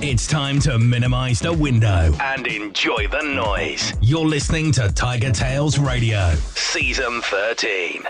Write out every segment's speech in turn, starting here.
It's time to minimize the window and enjoy the noise. You're listening to TigerTails Radio, Season 13.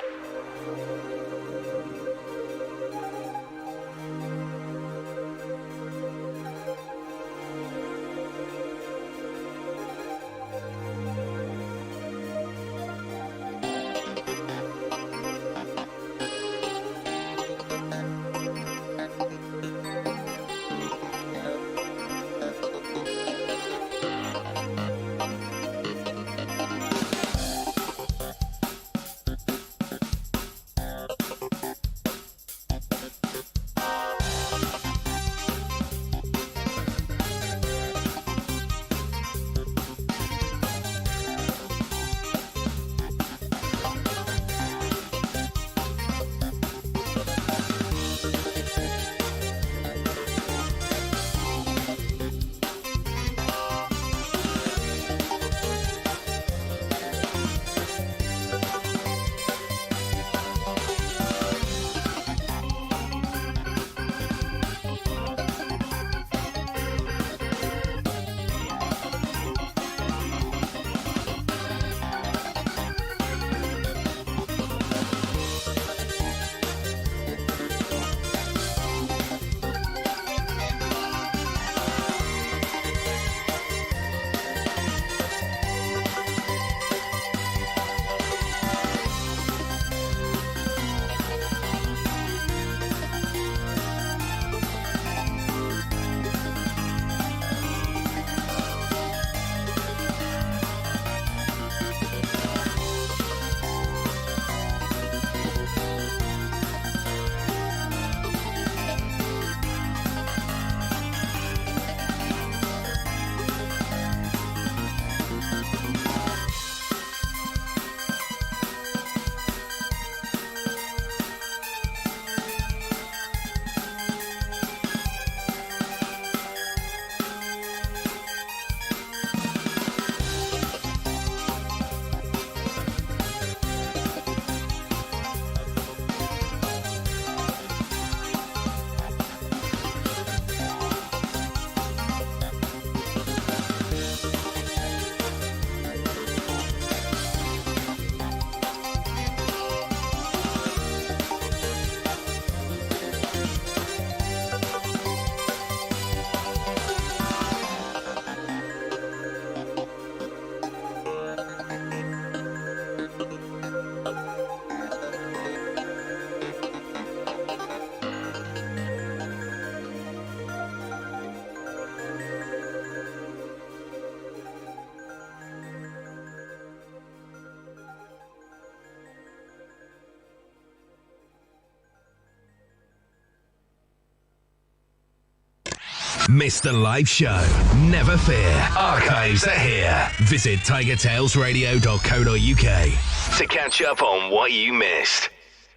Missed the live show? Never fear. Archives are here. Visit tigertailsradio.co.uk to catch up on what you missed.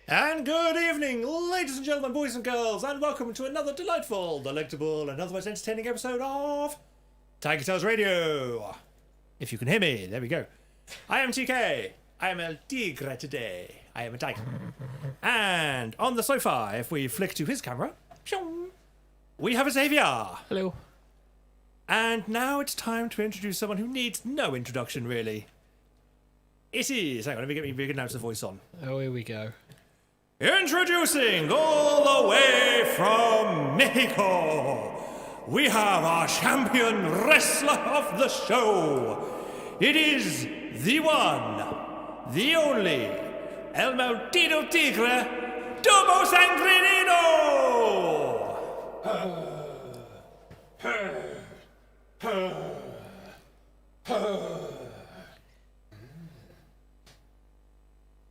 And good evening, ladies and gentlemen, boys and girls, and welcome to another delightful, delectable, and otherwise entertaining episode of TigerTails Radio. If you can hear me, there we go. I am TK. I am El Tigre today. I am a tiger. And on the sofa, if we flick to his camera, we have a Xavier. Hello. And now it's time to introduce someone who needs no introduction, really. It is. Hang on, let me get my big announcer voice on. Oh, here we go. Introducing all the way from Mexico, we have our champion wrestler of the show. It is the one, the only, El Maldito Tigre, Tomo Sangrinino!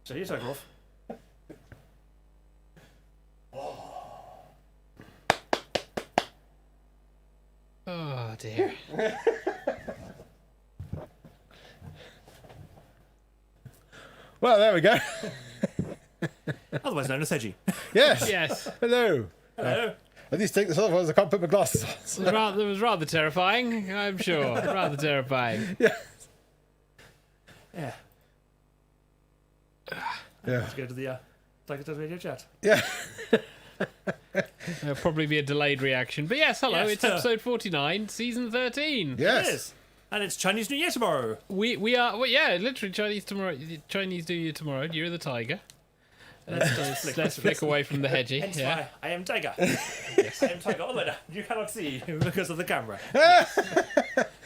So you take off. Oh dear. Well, there we go. Otherwise known as Hedgie. Yes. Yes. Hello. Hello. I need to take this off, otherwise I can't put my glasses on. It was rather terrifying, I'm sure. Rather terrifying. Yeah. Yeah. Yeah. Let's go to the TigerTails Radio chat. Yeah. There'll probably be a delayed reaction. But yes, hello, Yes. it's episode 49, season 13. It Yes. is. And it's Chinese New Year tomorrow. We are, well, yeah, literally Chinese New Year tomorrow, Year of the Tiger. Let's flick away from the hedgy. Hence Yeah. why I am Tiger. I am Tiger. Oh, no, you cannot see because of the camera.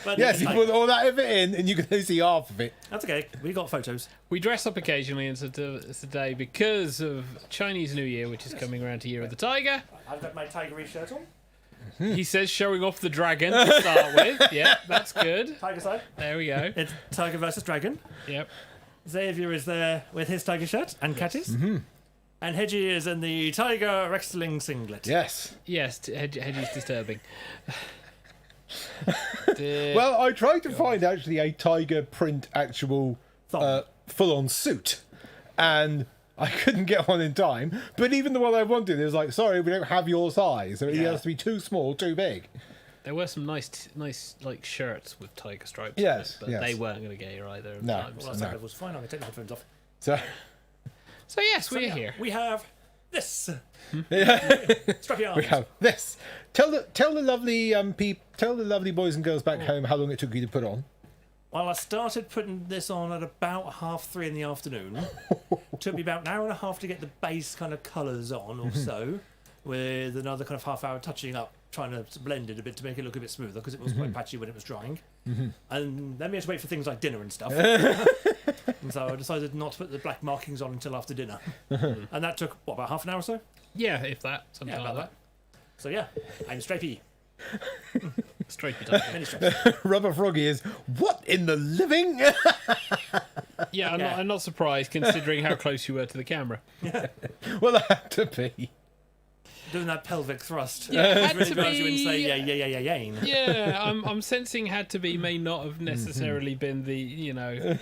But Yes, you like, put all that effort in, and you can only see half of it. that's okay. We got photos. We dress up occasionally in today because of Chinese New Year, which is coming around to Year of the Tiger. I've got my tigery shirt on. He says showing off the dragon to start with. Yeah, that's good. Tiger side. There we go. It's Tiger versus Dragon. Yep. Xavier is there with his tiger shirt and Catties. Mm-hmm. And Hedgie is in the tiger wrestling singlet. Yes. Yes, Hedgie's disturbing. Well, I tried to find actually a tiger print actual Thong. full-on suit, and I couldn't get one in time. But even the one I wanted, it was like, sorry, we don't have your size. So it Yeah. has to be too small, too big. There were some nice like shirts with tiger stripes. Yes, but yes. they weren't going to get you either. No. Times. Well, that was fine. I'm going to take the headphones off. So So yes, we're here. We have this. Strap your arms. we have this. Tell the lovely boys and girls back home how long it took you to put on. Well, I started putting this on at about 3:30 in the afternoon. Took me about an hour and a half to get the base kind of colours on or so, with another kind of half hour touching up, trying to blend it a bit to make it look a bit smoother because it was quite patchy when it was drying. And then we had to wait for things like dinner and stuff. And so I decided not to put the black markings on until after dinner. And that took, what, about half an hour or so? Yeah, if that, something Yeah, like about that. So yeah, I'm stripey. Straight tiger. Many stripes. Rubber Froggy is, what in the living? Yeah, Yeah. I'm not surprised considering how close you were to the camera. Well, I had to be. Doing that pelvic thrust. Yeah, It had really to drives you insane. be. Yeah. Yeah, I'm sensing had to be may not have necessarily been the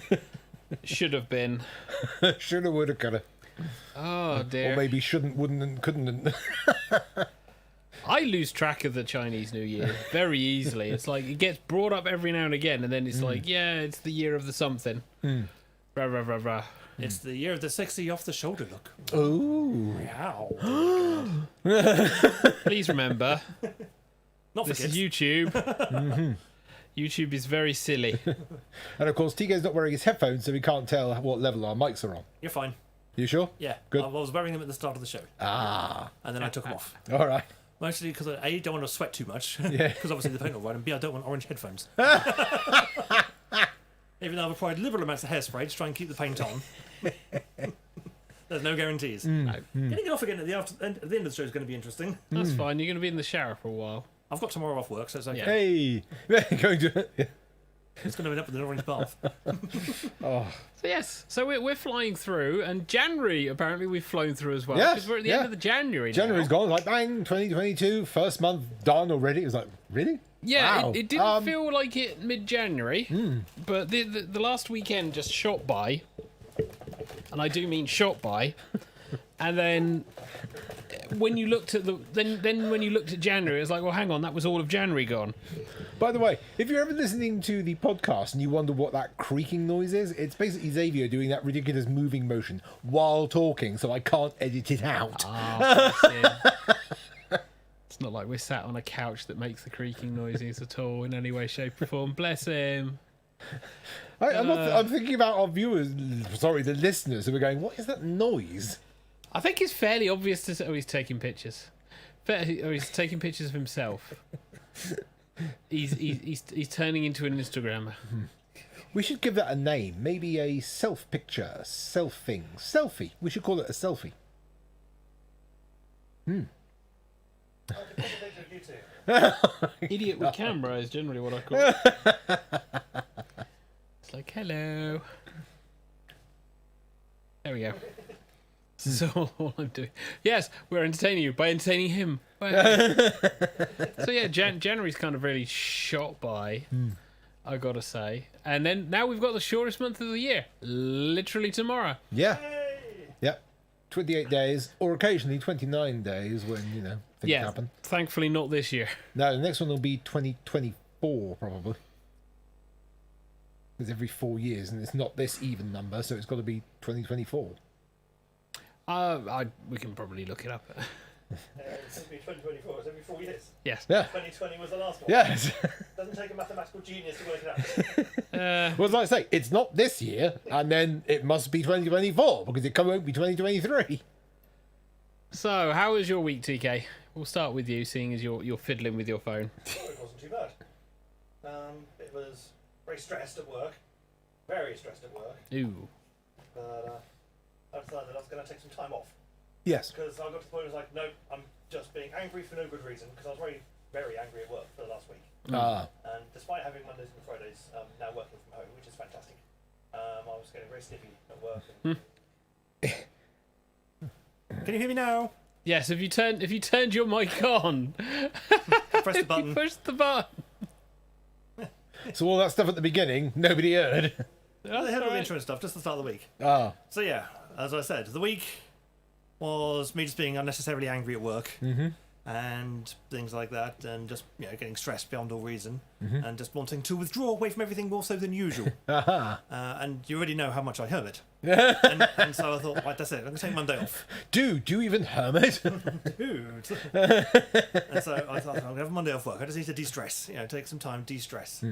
should have been. Shoulda, woulda, coulda. Oh dear. Or maybe shouldn't, wouldn't, and couldn't. And I lose track of the Chinese New Year very easily. It's like it gets brought up every now and again, and then it's like, yeah, it's the year of the something. Rah, rah, rah, rah. It's the year of the sexy off the shoulder look. Ooh. Wow. Please remember, Not for this is kids. YouTube. YouTube is very silly. And of course, Tigo's not wearing his headphones, so we can't tell what level our mics are on. You're fine. You sure? Yeah. Good. I was wearing them at the start of the show. Ah. And then I took them off. All right. Mostly because I don't want to sweat too much. Yeah. Because obviously the paint will run. And B, I don't want orange headphones. Even though I've applied liberal amounts of hairspray to try and keep the paint on. There's no guarantees. Getting it off again at the end of the show is going to be interesting. That's fine. You're going to be in the shower for a while. I've got tomorrow off work, so it's okay. Yeah. Hey. Going to. It's going to end up with an orange bath. So yes, so we're flying through, and January apparently we've flown through as well. Yes, Because we're at the yeah. end of the January. January's now. gone, like bang, 2022, first month done already. It was like, really? Yeah, Wow. it didn't feel like it mid-January, but the last weekend just shot by, and I do mean shot by, and then when you looked at then when you looked at January, it's like, well, hang on, that was all of January gone. By the way, if you're ever listening to the podcast and you wonder what that creaking noise is, it's basically Xavier doing that ridiculous moving motion while talking, so I can't edit it out. It's not like we're sat on a couch that makes the creaking noises at all in any way, shape, or form. Bless him. I'm thinking about our viewers, sorry, the listeners who are going, what is that noise? I think it's fairly obvious to say, oh, he's taking pictures. He's taking pictures of himself. He's turning into an Instagrammer. We should give that a name. Maybe a self-picture, selfing, selfie. We should call it a selfie. Idiot with camera is generally what I call it. It's like, hello. There we go. This is all I'm doing. Yes, we're entertaining you by entertaining him. So yeah, January's kind of really shot by, I gotta say. And then now we've got the shortest month of the year. Literally tomorrow. Yeah. Yep. 28 days, or occasionally 29 days when, things Yeah, happen. thankfully not this year. No, the next one will be 2024, probably. It's every 4 years, and it's not this even number, so it's got to be 2024. We can probably look it up. It's going to be 2024. It's every 4 years. Yes. Yeah. 2020 was the last one. Yes. Doesn't take a mathematical genius to work it out. Well, as I say, it's not this year, and then it must be 2024 because it won't be 2023. So, how was your week, TK? We'll start with you, seeing as you're fiddling with your phone. It wasn't too bad. It was very stressed at work. Very stressed at work. Ooh. But I decided I was going to take some time off. Yes. Because I got to the point where I was like, no, I'm just being angry for no good reason. Because I was very, very angry at work for the last week. And despite having Mondays and Fridays now working from home, which is fantastic, I was getting very snippy at work. And... Can you hear me now? Yes. Have you turned your mic on? Press the button. You pushed the button. So all that stuff at the beginning, nobody heard. They had all the intro and stuff just at the start of the week. So yeah, as I said, the week was me just being unnecessarily angry at work and things like that, and just getting stressed beyond all reason, and just wanting to withdraw away from everything more so than usual. And you already know how much I hermit, and so I thought, right, that's it. I'm gonna take Monday off. Do you even hermit? Dude. And so I thought I'm gonna have Monday off work. I just need to de-stress, take some time, de-stress.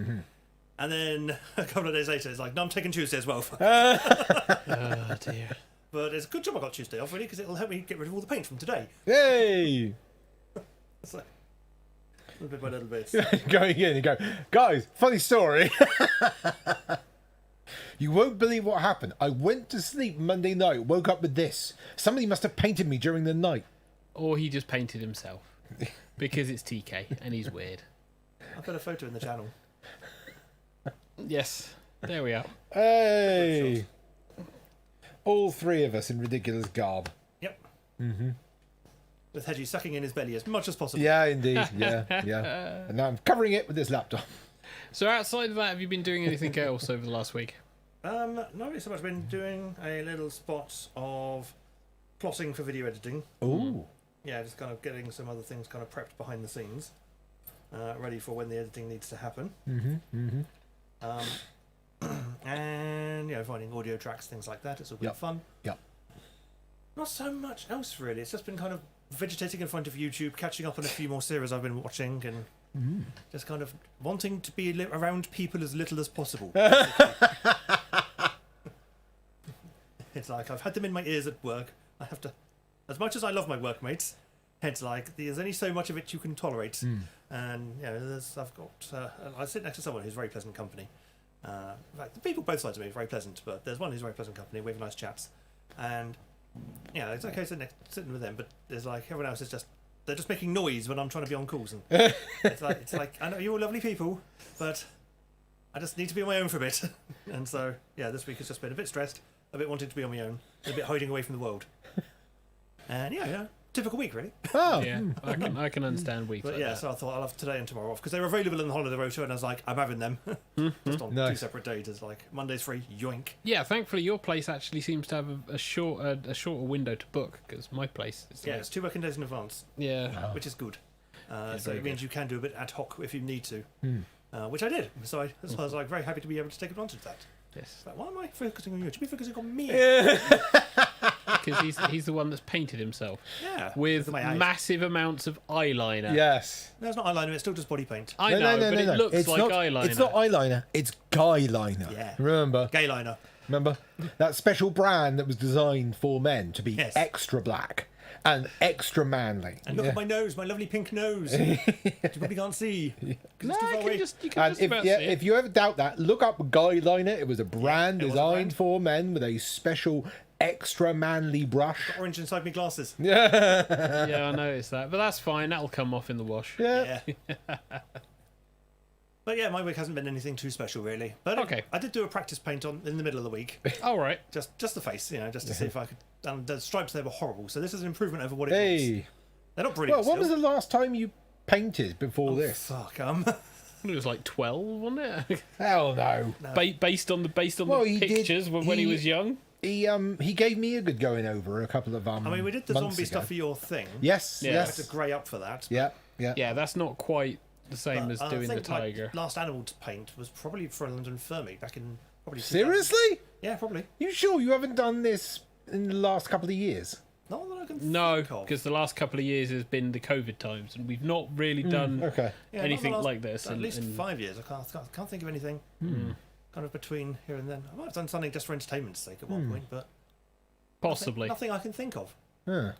And then a couple of days later, it's like, no, I'm taking Tuesday as well. Oh dear. But it's a good job I got Tuesday off, really, because it'll help me get rid of all the paint from today. Hey! So, little bit by little bit. Going in and go, guys, funny story. You won't believe what happened. I went to sleep Monday night, woke up with this. Somebody must have painted me during the night. Or he just painted himself. Because it's TK and he's weird. I'll put a photo in the channel. Yes. There we are. Hey! All three of us in ridiculous garb. Yep. With Hedgie sucking in his belly as much as possible. Yeah, indeed. Yeah. And now I'm covering it with this laptop. So outside of that, have you been doing anything else over the last week? Not really so much. I've been doing a little spot of plotting for video editing. Ooh. Yeah, just kind of getting some other things kind of prepped behind the scenes, ready for when the editing needs to happen. And finding audio tracks, things like that. It's all been fun. Yep. Not so much else really. It's just been kind of vegetating in front of YouTube, catching up on a few more series I've been watching, and just kind of wanting to be around people as little as possible. It's like I've had them in my ears at work. I have to, as much as I love my workmates, it's like there's only so much of it you can tolerate. And I've got I sit next to someone who's very pleasant company. In fact, the people both sides of me are very pleasant, but there's one who's very pleasant company. We have nice chats, and it's okay sitting with them. But there's like everyone else is just they're just making noise when I'm trying to be on calls, and it's like I know you're all lovely people, but I just need to be on my own for a bit. And so this week has just been a bit stressed, a bit wanting to be on my own, a bit hiding away from the world, and typical week really. Oh. Yeah, I can understand weeks. But like that. so I thought I'll have today and tomorrow off because they were available in the holiday rota, and I was like, I'm having them just on Nice. 2 separate days. It's like Monday's free, yoink. Yeah, thancfully your place actually seems to have a shorter window to book because my place is It's 2 working days in advance, which is good. So very it means you can do a bit ad hoc if you need to, which I did. So I was like very happy to be able to take advantage of that. Yes, Like, why am I focusing on you? You should be focusing on me. because he's the one that's painted himself Yeah, with my eyes. massive amounts of eyeliner. Yes. No, it's not eyeliner. It's still just body paint. I know, but it looks it's like not, eyeliner. It's not eyeliner. It's guy liner. Yeah. Remember Gay liner. that special brand that was designed for men to be Yes. extra black and extra manly. And look at my nose, my lovely pink nose. You probably can't see. 'cause No, it's too far you away. can just And about see it. if you ever doubt that, look up Guy Liner. It was a brand it was a designed brand. for men with a special extra manly brush. Orange inside my glasses. Yeah, I noticed that, but that's fine. That'll come off in the wash. Yeah. But my week hasn't been anything too special really. But Okay. I did do a practice paint in the middle of the week. All right. just the face, just to see if I could. And the stripes there were horrible, so this is an improvement over what it was. Hey. They're not brilliant. Well, when was still. the last time you painted before this? Fuck, It was like 12, wasn't it? Hell no. Based on Well, the he did- pictures when he was young. He gave me a good going over a couple of I mean, we did the months zombie ago. stuff for your thing. Yes, Yeah. I had yes. to grey up for that. Yeah. Yeah, that's not quite the same as I doing the think, tiger. last animal to paint was probably for London Fermi back in probably 2000. Seriously? Yeah, probably. You sure you haven't done this in the last couple of years? Not that I I can No, think of. because the last couple of years has been the COVID times, and we've not really done Okay. Yeah, anything not the last- like this. At and- least and- 5 years. I can't think of anything kind of between here and then. I might have done something just for entertainment's sake at one point, but possibly. nothing I can think of. Huh.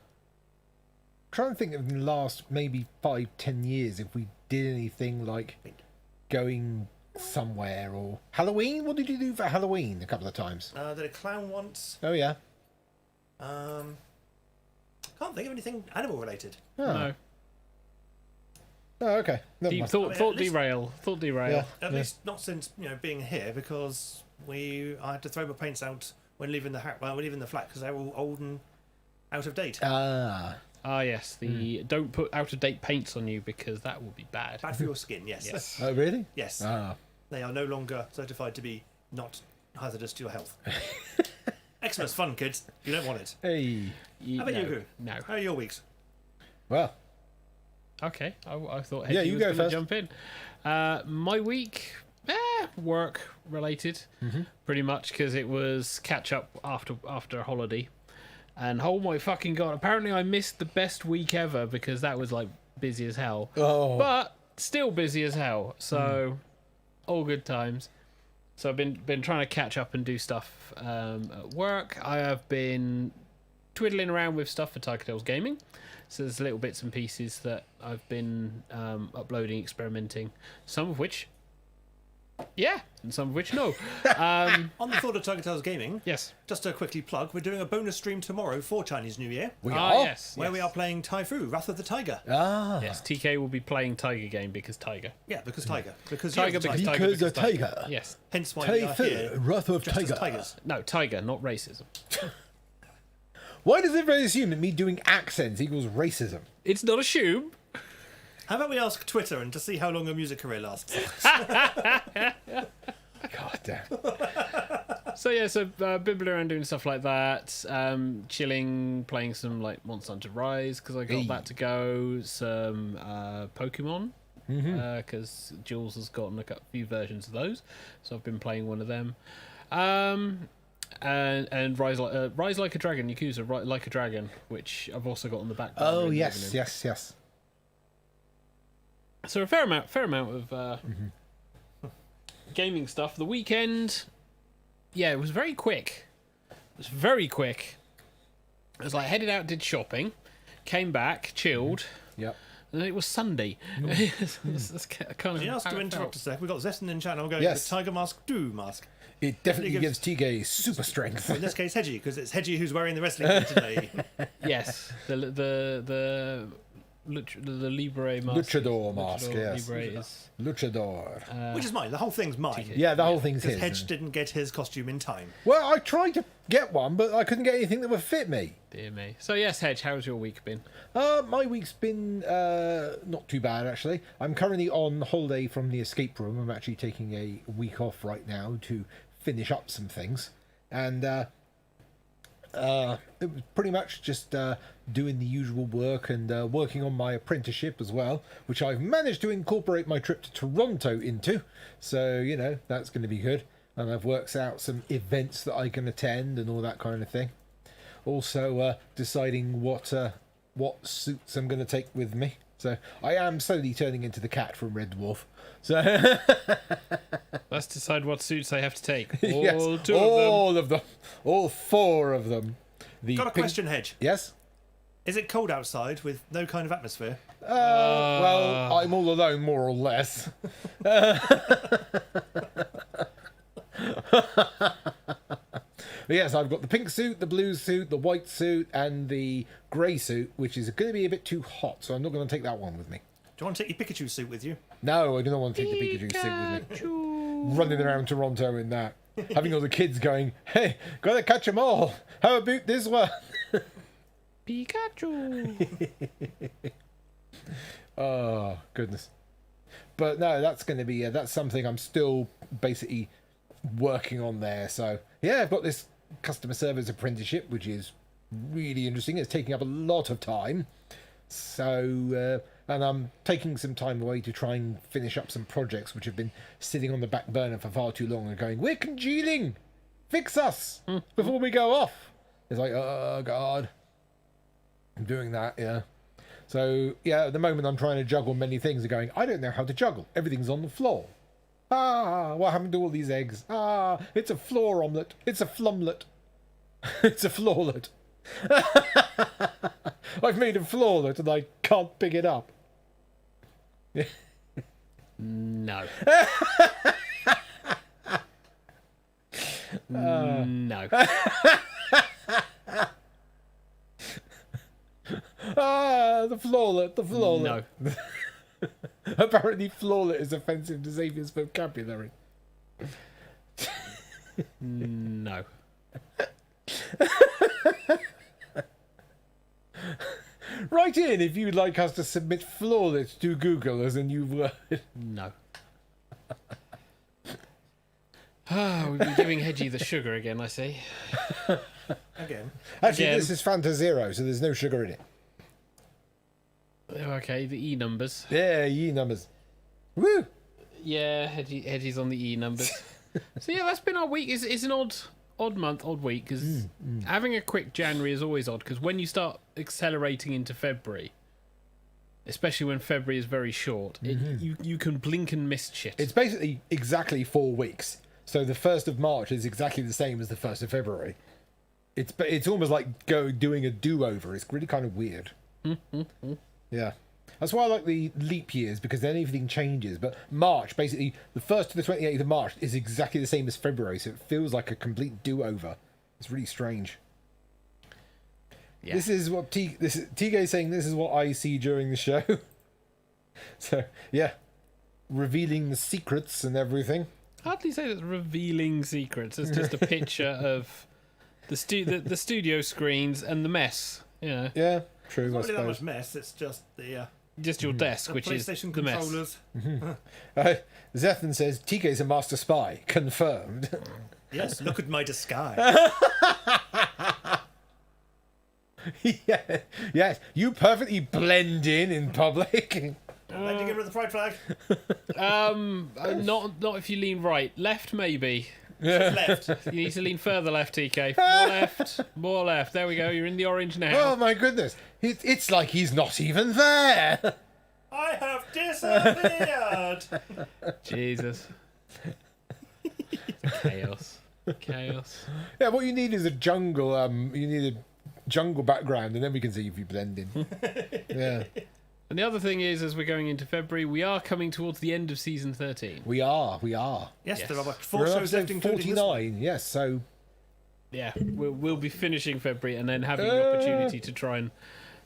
Trying to think of the last maybe 5-10 years if we did anything like going somewhere or Halloween. What did you do for Halloween a couple of times? Did a clown once. Oh yeah. Can't think of anything animal related. Oh, No. Oh, okay. Never mind. Thought at least- derail. Thought derail. Yeah. At least not since being here, because I had to throw my paints out when leaving the when leaving the flat because they were all old and out of date. Ah. Ah, yes. Don't put out of date paints on you because that will be bad. Bad for your skin. Yes. Yes. Oh really? Yes. Ah. They are no longer certified to be not hazardous to your health. Xmas fun, kids. You don't want it. Hey. How about you, Goo? No. How are your weeks? Well. Okay. I thought Yeah, Hedgie you was go going to first. jump in. My week, work related, pretty much, because it was catch up after a holiday. And oh my fucking god! Apparently, I missed the best week ever because that was like busy as hell. Oh. But still busy as hell. So all good times. So I've been trying to catch up and do stuff at work. I have been twiddling around with stuff for TigerTails Gaming. So there's little bits and pieces that I've been uploading, experimenting. Some of which, yeah, and some of which no. On the thought of TigerTails Gaming, Yes. just to quickly plug, we're doing a bonus stream tomorrow for Chinese New Year, We Ah, are. yes. where yes. we are playing Taifu, Wrath of the Tiger. Ah. Yes, TK will be playing Tiger Game because Tiger. Yeah, because Tiger. Because Tiger, you're the because Tiger. Tiger. Because a because tiger. Yes. Hence why we are here. Taifu, Wrath of Dressed as Tiger. tigers. No, Tiger, not racism. Why does everybody assume that me doing accents equals racism? It's not assume. How about we ask Twitter and to see how long a music career lasts? God damn. So yeah, bibbling around doing stuff like that, chilling, playing some like Monster Hunter Rise because I got Hey. that to go. Some Pokemon because Jules has gotten a few versions of those, so I've been playing one of them. And Rise Like a Dragon, Yakuza Like a Dragon, which I've also got on the back. burner Oh and yes, living in. yes. So a fair amount of gaming stuff. The weekend, yeah, it was very quick. It was very quick. I was like headed out, did shopping, came back, chilled, Yep. and then it was Sunday. That's kind of Can you ask how to it interrupt a felt. sec? We've got Zeston in chat. I'm going Yes. with Tiger Mask Do Mask. It definitely gives- gives TK super strength. In this case, Hedgie, because it's Hedgie who's wearing the wrestling gear today. Yes, the Libre mask. Luchador mask, Luchador yes. Libre is Luchador. Which is mine. The whole thing's mine. Yeah, the whole thing's Because his. Hedge didn't get his costume in time. Well, I tried to get one, but I couldn't get anything that would fit me. dear me. So yes, Hedge, how's your week been? My week's been not too bad, actually. I'm currently on holiday from the escape room. I'm actually taking a week off right now to finish up some things. And it was pretty much just doing the usual work and working on my apprenticeship as well, which I've managed to incorporate my trip to Toronto into. So, that's going to be good. And I've worked out some events that I can attend and all that kind of thing. Also, deciding what suits I'm going to take with me. So I am slowly turning into the cat from Red Dwarf. So Let's decide what suits I have to take. yes, All two of them. all of them, all four of them. The Got a pink- question, Hedge. Yes. Is it cold outside with no kind of atmosphere? Well, I'm all alone, more or less. But yes, I've got the pink suit, the blue suit, the white suit, and the grey suit, which is going to be a bit too hot, so I'm not going to take that one with me. Do you want to take your Pikachu suit with you? No, I do not want to take the Pikachu suit with me. Running around Toronto in that. Having all the kids going, hey, gotta catch 'em all. How about this one? Pikachu. Oh, goodness. But no, that's going to be, that's something I'm still basically working on there. So, yeah, I've got this customer service apprenticeship, which is really interesting. It's taking up a lot of time. So, and I'm taking some time away to try and finish up some projects which have been sitting on the back burner for far too long and going, we're congealing! Fix us! Before we go off! It's like, oh, God. I'm doing that, yeah. So, yeah, at the moment I'm trying to juggle many things and going, I don't know how to juggle. Everything's on the floor. What happened to all these eggs? It's a floor omelette. It's a flumlet. It's a floorlet. I've made a floorlet and I can't pick it up. No. No. The floorlet. No. Apparently floorlet is offensive to Xavier's vocabulary. No. Write in if you'd like us to submit floorlet to Google as a new word. No. We've been giving Hedgie the sugar again, I see. Again. Actually, Again. this is Fanta Zero, so there's no sugar in it. Okay, the E numbers. Yeah, ye numbers. Woo! Yeah, Hedgie's on the E numbers. So yeah, that's been our week. It's an odd month, odd week, because having a quick January is always odd, because when you start accelerating into February, especially when February is very short, you can blink and miss shit. It's basically exactly 4 weeks. So the 1st of March is exactly the same as the 1st of February. It's almost like doing a do-over. It's really kind of weird. Yeah. That's why I like the leap years, because then everything changes. But March, basically, the 1st to the 28th of March is exactly the same as February, so it feels like a complete do-over. It's really strange. Yeah. This is what TK is saying. This is what I see during the show. So, yeah. Revealing the secrets and everything. Hardly say that's revealing secrets. It's just a picture of the studio screens and the mess. Yeah. Yeah. True. It's not really that much mess. It's just the just your desk, which is PlayStation the mess. controllers. Zethan says TK's a master spy. Confirmed. Yes. Look at my disguise. Yeah. Yes. You perfectly blend in public. Then you get rid of the pride flag. Not if you lean right. Left, maybe. Left. You need to lean further left, TK. More left. There we go. You're in the orange now. Oh my goodness. It's like he's not even there. I have disappeared. Jesus. Chaos. Yeah, what you need is a jungle. You need a jungle background, and then we can see if you blend in. Yeah. And the other thing is, as we're going into February, we are coming towards the end of season 13. We are. Yes, there are like 4 We're shows left, episode including this one. 49. Yes, so Yeah, we'll be finishing February and then having the opportunity to try and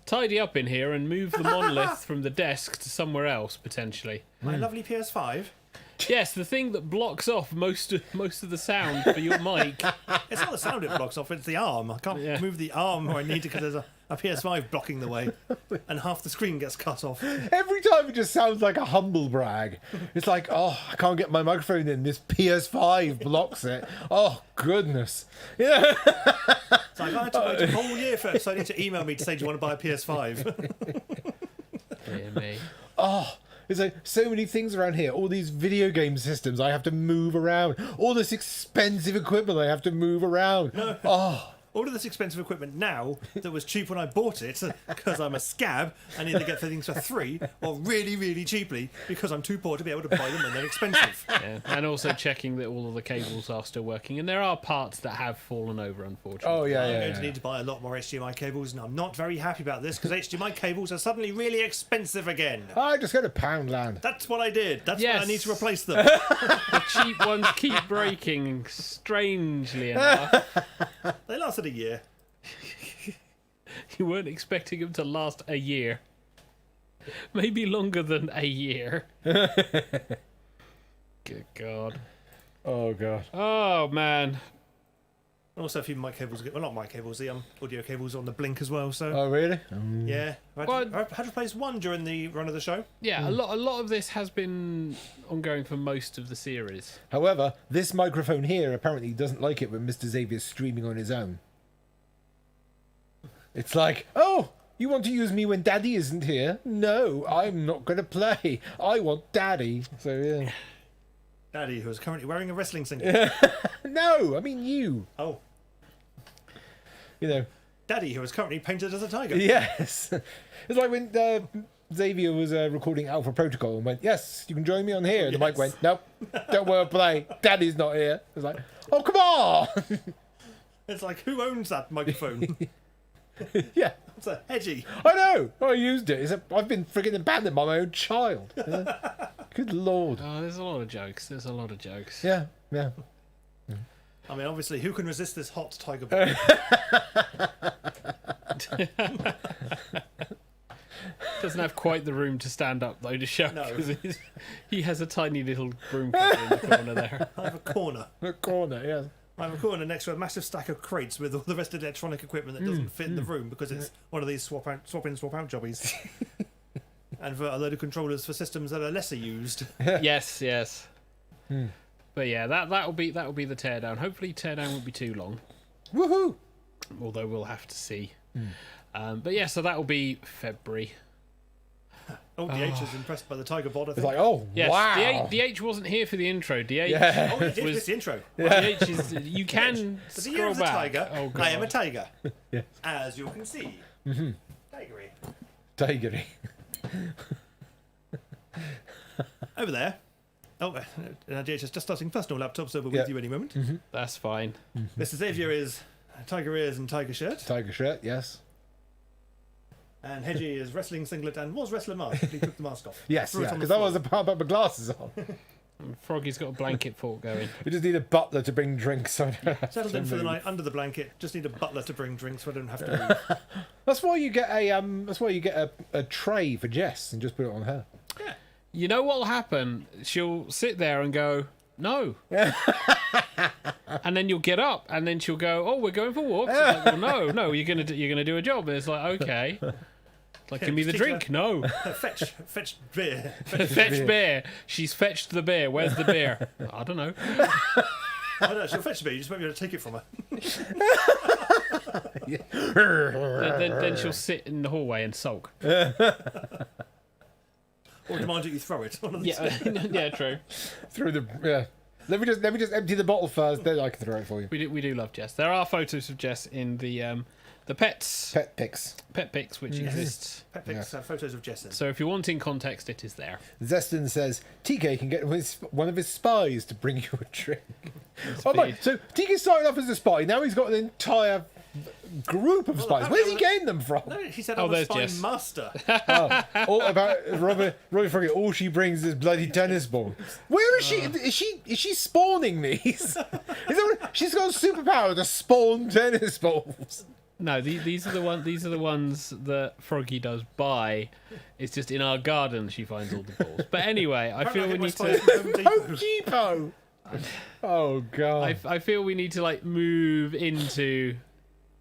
tidy up in here and move the monolith from the desk to somewhere else, potentially. My lovely PS5. Yes, the thing that blocks off most of the sound for your mic. It's not the sound it blocks off, it's the arm. I can't move the arm where I need to because there's a PS5 blocking the way and half the screen gets cut off. every time it just sounds like a humble brag. It's like, oh, I can't get my microphone in. This PS5 blocks it. Oh, goodness. Yeah. So I had to wait a whole year first, so I need to email me to say, do you want to buy a PS5? Dear me. Oh, there's like so many things around here. All these video game systems I have to move around. All this expensive equipment I have to move around. Oh. All of this expensive equipment now that was cheap when I bought it because I'm a scab and either get things for free or really, really cheaply because I'm too poor to be able to buy them and they're expensive. Yeah. And also checking that all of the cables are still working. And there are parts that have fallen over, unfortunately. Oh, yeah, I'm yeah. going to need to buy a lot more HDMI cables, and I'm not very happy about this because HDMI cables are suddenly really expensive again. I just go to Poundland. That's what I did. That's why I need to replace them. The cheap ones keep breaking, strangely enough. They lasted a year. You weren't expecting them to last a year. Maybe longer than a year. Good God. Oh, God. Oh, man. Also, a few mic cables, well, not mic cables, the audio cables on the blink as well. So Oh, really? yeah, I had to replace one during the run of the show. Yeah, a lot of this has been ongoing for most of the series. However, this microphone here apparently doesn't like it when Mr. Xavier's streaming on his own. It's like, oh, you want to use me when Daddy isn't here? No, I'm not going to play. I want Daddy. So, yeah. Daddy, who is currently wearing a wrestling singlet. No, I mean you. Oh. You know, Daddy, who is currently painted as a tiger. Yes. It's like when Xavier was recording Alpha Protocol and went, yes, you can join me on here. And the mic went, nope, don't want to play. Daddy's not here. It's like, oh, come on. It's like, who owns that microphone? Yeah. It's a hedgy. I know. I used it. I've been frigging abandoned by my own child. Good Lord. Oh, there's a lot of jokes. Yeah, yeah. I mean, obviously, who can resist this hot tiger body? Doesn't have quite the room to stand up though to show. No. Because he has a tiny little broom cupboard in the corner there. I have a corner. The corner, yeah. I have a corner next to a massive stack of crates with all the rest of the electronic equipment that doesn't fit in the room because it's one of these swap in, swap out jobbies. And for a load of controllers for systems that are lesser used. Yes. But yeah, that'll be the teardown. Hopefully, teardown won't be too long. Woohoo! Although we'll have to see. But yeah, so that'll be February. Oh, DH is impressed by the tiger bod, I It's think. like, oh, Yes, wow. DH wasn't here for the intro. DH Yeah. Oh, DH was missed the intro. DH is you can So the year scroll of the back. tiger. Oh god. I am a tiger. Yes. As you can see. Tigery. Tigery. Over there. Oh, DH is just starting personal laptop, so we'll be Yeah. with you any moment. That's fine. Mr. Xavier is tiger ears and tiger shirt. Tiger shirt, yes. And Hedgie is wrestling singlet and was wrestler mask, but he took the mask off. Yes, Threw it yeah, on the because I floor. was a part about my glasses on. Froggy's got a blanket fort going. We just need a butler to bring drinks. So I don't have Settled to in for the move. night under the blanket. Just need a butler to bring drinks so I don't have to move. That's why you get a tray for Jess and just put it on her. You know what'll happen? She'll sit there and go, no. And then you'll get up, and then she'll go, oh, we're going for walks. It's like, well, no, you're gonna do a job. And it's like, okay. It's like, give me the drink. No. Fetch beer. Fetch beer. She's fetched the beer. Where's the beer? I don't know. Oh no, she'll fetch beer. You just won't be able to take it from her. Then she'll sit in the hallway and sulk. Or demand that you throw it. One of the two. Yeah, true. Through the Let me just empty the bottle first, then I can throw it for you. We do love Jess. There are photos of Jess in the pets Pet pics. pet pics which exists. Pet pics have photos of Jess in. So if you want in context, it is there. Zeston says TK can get one of his spies to bring you a drink. Oh my! So TK started off as a spy. Now he's got an entire group of spies. Where's he getting them from? No, he said Oh, I'm a there's spy Jess. master. All about Robert Froggy. All she brings is bloody tennis balls. Where is she? Is she spawning these? She's got a superpower to spawn tennis balls. No, these are the ones that Froggy does buy. It's just in our garden she finds all the balls. But anyway, I feel we need to. Home Depot. Oh god. I feel we need to like move into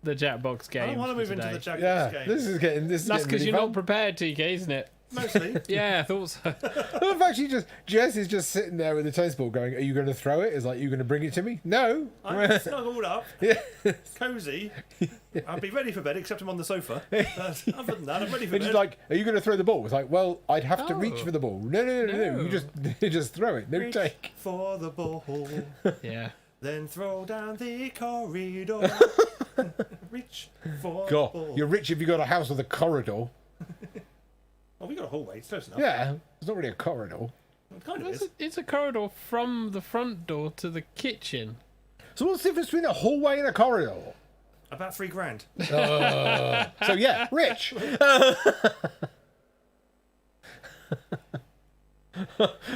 the Jackbox game. I don't want to for move into today. the Jackbox Yeah, game. this is getting That's because because you're not prepared, TK, isn't it? Mostly. Yeah, I thought so. The fact Jess is just sitting there with the tennis ball going, are you going to throw it? Is like, you going to bring it to me? No. I'm snuggled up, Yeah. cosy. I'll be ready for bed, except I'm on the sofa. Other than that, I'm ready for But bed. she's like, are you going to throw the ball? It's like, well, I'd have to reach Oh. for the ball. No. No. You just throw it. No Reach take. for the ball, Yeah. then throw down the corridor. Reach for the God, ball. you're rich if you got a house with a corridor. Oh, we got a hallway. It's close enough. Yeah, it's not really a corridor. It kind of It's is. it's a corridor from the front door to the kitchen. So what's the difference between a hallway and a corridor? About $3,000. So yeah, rich.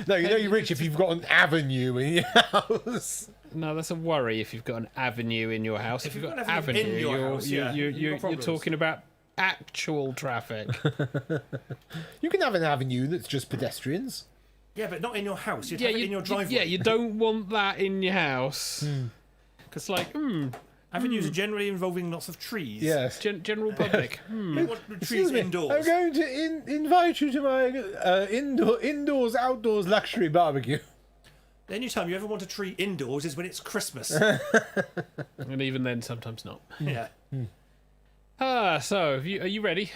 No, you know you're rich if you've got an avenue in your house. No, that's a worry if you've got an avenue in your house. If you've got an avenue, in your house, yeah, you've got you're problems. talking about actual traffic. You can have an avenue that's just pedestrians. Yeah, but not in your house. You'd have it in your driveway. yeah, you don't want that in your house. It's like, Avenues are generally involving lots of trees. Yes. general public. You want trees Excuse me, indoors. I'm going to invite you to my indoors, outdoors luxury barbecue. The only time you ever want a tree indoors is when it's Christmas. And even then, sometimes not. Yeah. So, are you ready?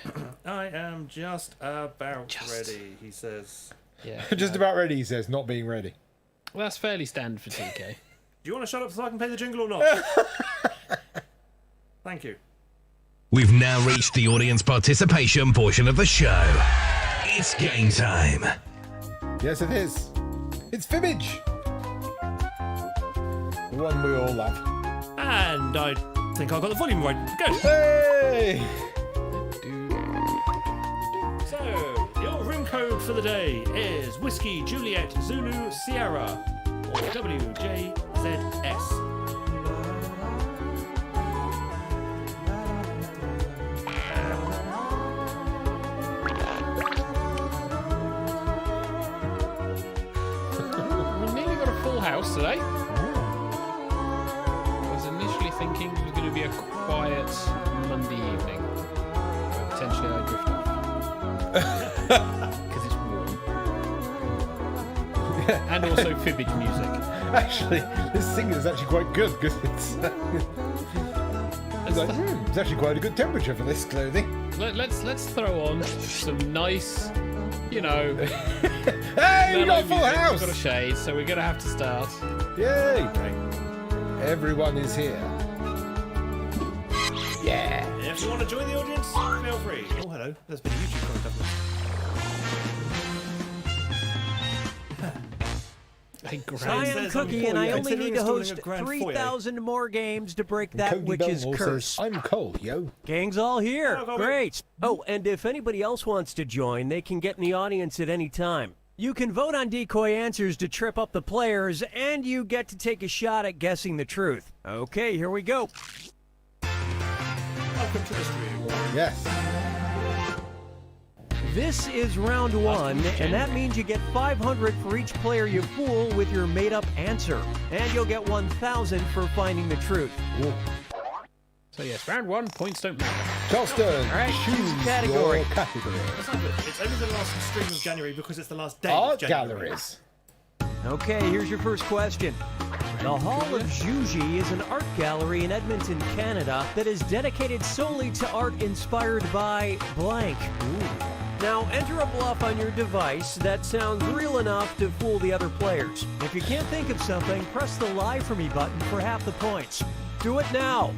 I am just about ready, he says. Yeah. Just about ready, he says, not being ready. Well, that's fairly standard for TK. Do you want to shut up so I can play the jingle or not? Thank you. We've now reached the audience participation portion of the show. It's game time. Yes, it is. It's Fibbage. The one we all love. And I think I got the volume right. Go. Hey! So, your room code for the day is Whiskey Juliet Zulu Sierra, or WJZS. We nearly got a full house today. I was initially thinking it was going to be a quiet Monday evening. But potentially I drift off. Because it's warm. And also fibbage music. Actually, this singing is actually quite good because it's like, it's actually quite a good temperature for this clothing. Let's throw on some nice, you know. Hey, we got a full music. house! We've got a shade, so we're going to have to start. Yay! Everyone is here. Yeah. If you want to join the audience, feel free. Oh, hello. There's been a YouTube comment, haven't there? Hey, great. Hi, I It am says Cookie, I'm and I Cole. only You're need to installing host a grand foyer. 3,000 more games to break that Cody witch's Belmore curse. says, I'm Cole, yo. Gang's all here. Hello, Colby. Great. Oh, and if anybody else wants to join, they can get in the audience at any time. You can vote on decoy answers to trip up the players, and you get to take a shot at guessing the truth. Okay, here we go. Welcome to the stream. Yes. This is round one, and that means you get 500 for each player you fool with your made-up answer. And you'll get 1,000 for finding the truth. Ooh. So yes, round one, points don't matter. Charleston, All right, choose category. your category. That's not good. It's only the last stream of January because it's the last day of Art January. galleries. Okay, here's your first question. The Hall of Juji is an art gallery in Edmonton, Canada that is dedicated solely to art inspired by blank. Now, enter a bluff on your device that sounds real enough to fool the other players. If you can't think of something, press the Lie For Me button for half the points. Do it now.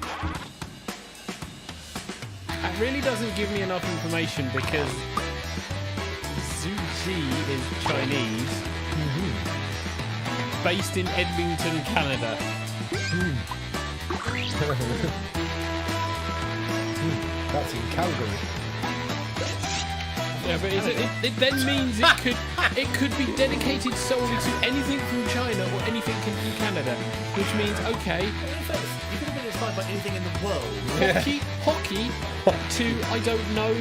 That really doesn't give me enough information because Zuji is Chinese, based in Edmonton, Canada. That's in Calgary. Yeah, but it then means it could be dedicated solely to anything from China or anything from Canada, which means okay, You could have been inspired by anything in the world. hockey to I don't know,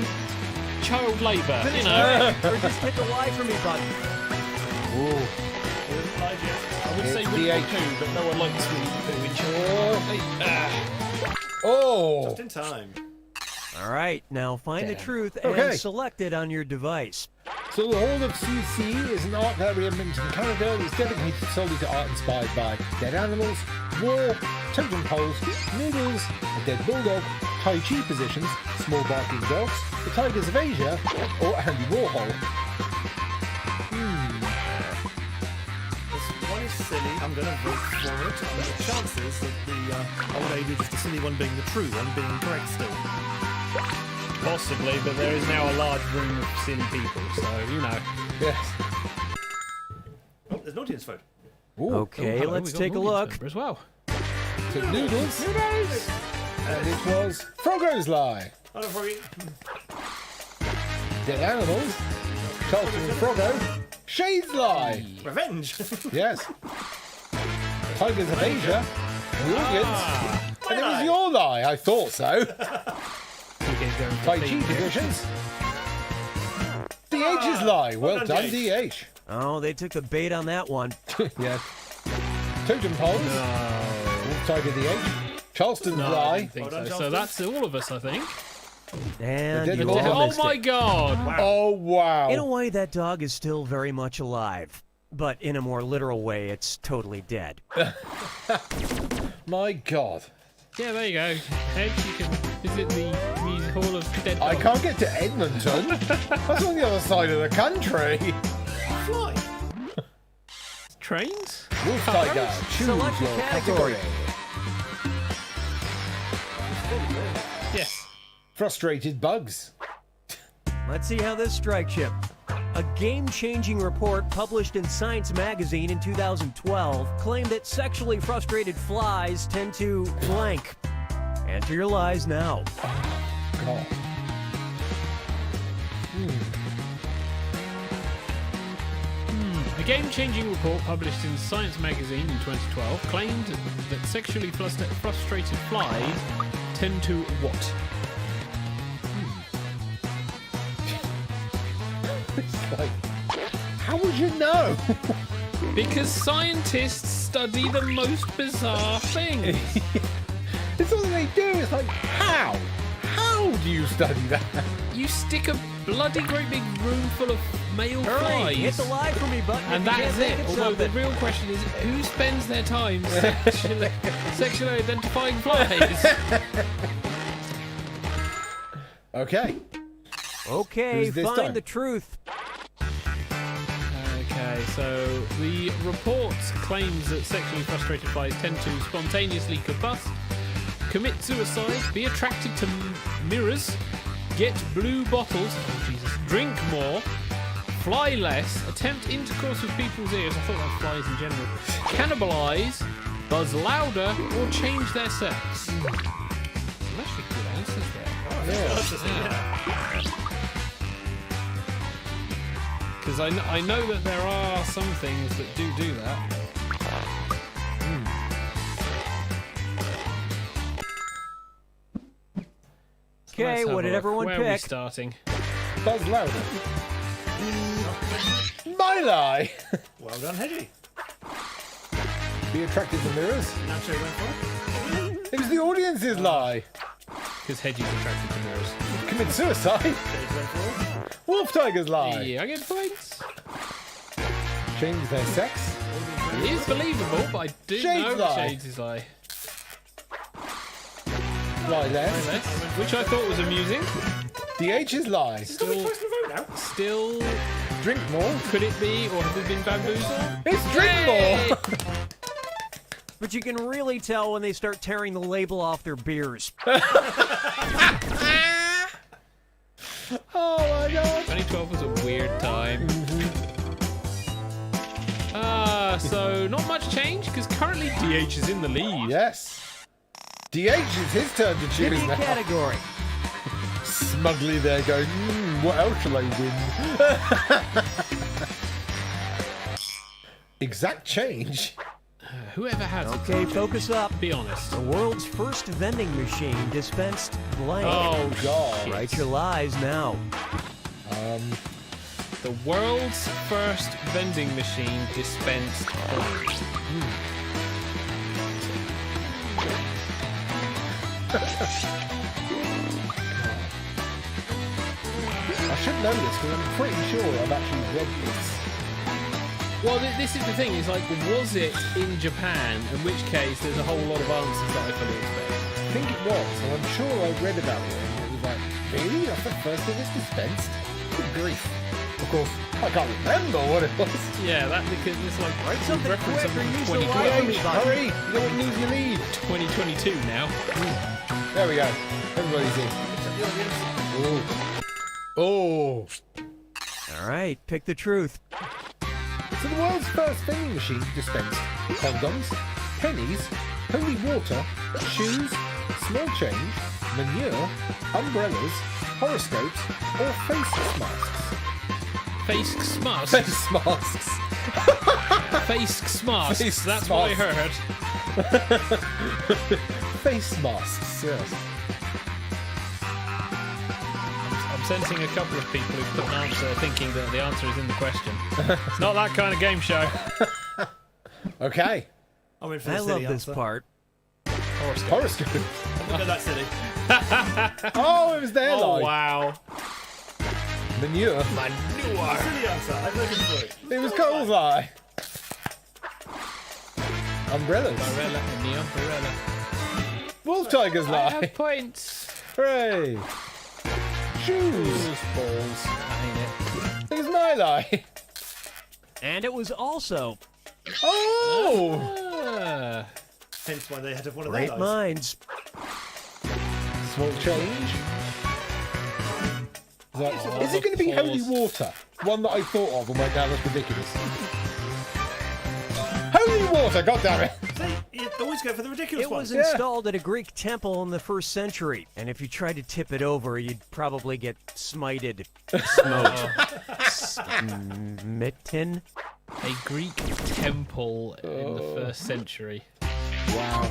child labour, you know. Or just hit the Lie For Me button. Ooh. I would say It's Winnie DH. the Pooh, but no one likes Winnie the Pooh in China. Oh! Just in time. All right, now find the Damn. truth Okay. and select it on your device. So the Hall of CC is an art gallery in Edmonton, Canada. It's dedicated solely to art inspired by dead animals, war, totem poles, noodles, a dead bulldog, Tai Chi positions, small barking dogs, the tigers of Asia, or Andy Warhol. This one is silly. I'm going to vote for it. And the chances of the old lady, just the silly one being the true one, being correct still. Possibly, but there is now a large room of silly people, so you know. Yes. Oh, there's an audience vote. Ooh. Okay, Hello, let's we got take a an look. audience member as well. So noodles. And it was Froggo's Lie. Oh, no, Froggy. Dead animals. Charleston and Froggo. Shade's Lie. Revenge. Yes. Tigers of Asia. The audience. And it was lie. your lie. I thought so. Tai Chi Tai positions. DH's lie. Well done, done, DH. Oh, they took the bait on that one. Yes. Totem poles. Wolf Tiger DH. Charleston's No, I lie. didn't think Well done, so. So Charleston. that's all of us, I think. And They did you it all. all Oh missed my it. god! Oh, wow. In a way, that dog is still very much alive. But in a more literal way, it's totally dead. My God. Yeah, there you go. Head, you can visit the Hall of Dead I Dogs. can't get to Edmonton. That's on the other side of the country. Fly. Trains? Wolf Tiger. Choose Select your your category. category. Yes. Frustrated bugs. Let's see how this strikes you. A game-changing report published in Science magazine in 2012 claimed that sexually frustrated flies tend to blank. Answer your lies now. God. A game-changing report published in Science magazine in 2012 claimed that sexually frustrated flies tend to what? It's like, how would you know? Because scientists study the most bizarre things. It's all they do. It's like, how? How do you study that? You stick a bloody great big room full of male Hurry, hit flies. the lie for me button. And if you that can't is think it. of Although the something. real question is, who spends their time sexually identifying flies? Okay. Okay, Who's this find time? the truth. Okay, so the report claims that sexually frustrated flies tend to spontaneously combust, commit suicide, be attracted to mirrors, get blue bottles, oh Jesus, drink more, fly less, attempt intercourse with people's ears, I thought that was flies in general, cannibalise, buzz louder, or change their sex. Some actually good answers there. Because I know that there are some things that do that. Okay, what did everyone Where are we pick? starting? Buzz louder. My lie. Well done, Hedgie. Be attracted to mirrors. Naturally went for it. It was the audience's lie. Because Hedgie's attracted to mirrors. Commit suicide. Jade went for it. Wolf Tiger's lie. Yeah, I get points. Change their sex. It is believable, but I do Shades know lie. Shades is lie. Lie less. Less, which I thought was amusing. The H's lie. Still, First to vote now. still, Drink more. could it be, or have we been bamboozled? It's drink Hey! more. But you can really tell when they start tearing the label off their beers. Oh my god. 2012 was a weird time. So not much change, because currently DH is in the lead. Yes. DH is his turn to Give choose me a now. category. Smugly there going, what else shall I win? Exact change. Whoever has Okay, focus up. be honest. The world's first vending machine dispensed blank. Oh, God. Write your lies now. The world's first vending machine dispensed. I should know this because I'm pretty sure I've actually read this. Well, this is the thing. It's like, was it in Japan? In which case, there's a whole lot of answers that I fully expect. I think it was, and I'm sure I read about it, and it was like, really? That's the first thing that's dispensed? Good grief. Of course, I can't remember what it was. Yeah, that because it's like Write something reference quick or something use the 2012. lie. DH, hurry! You don't want to lose your lead. 2022 now. There we go. Everybody's in. Ooh. Oh. All right, pick the truth. So the world's first vending machine dispensed condoms, pennies, holy water, shoes, small change, manure, umbrellas, horoscopes, or face masks. Face masks. Face masks. Face masks. Face That's what I masks. heard. Face masks, yes. I'm sensing a couple of people who've put an answer thinking that the answer is in the question. It's not that kind of game show. Okay. I'm in for I the love silly this answer. part. Horoscope. Look at that silly. Oh, it was their Oh, lie. wow. Manure. Silly answer. I'm looking for it. It was Cole's lie. Umbrellas. Umbrella and the umbrella. Wolf Tiger's I lie. have points. Hooray. Shoes. Balls. I hate it. It was my lie. And it was also Oh. Ah. Hence why they had to have one of great their lies. minds. Small change. Like, is it going to be holy water? One that I thought of and went, "Now that's ridiculous." Holy water, god damn it! See, you always go for the ridiculous It one. was installed at a Greek temple in the 1st century, and if you tried to tip it over, you'd probably get smited. Smitten? A Greek temple in the 1st century. Wow.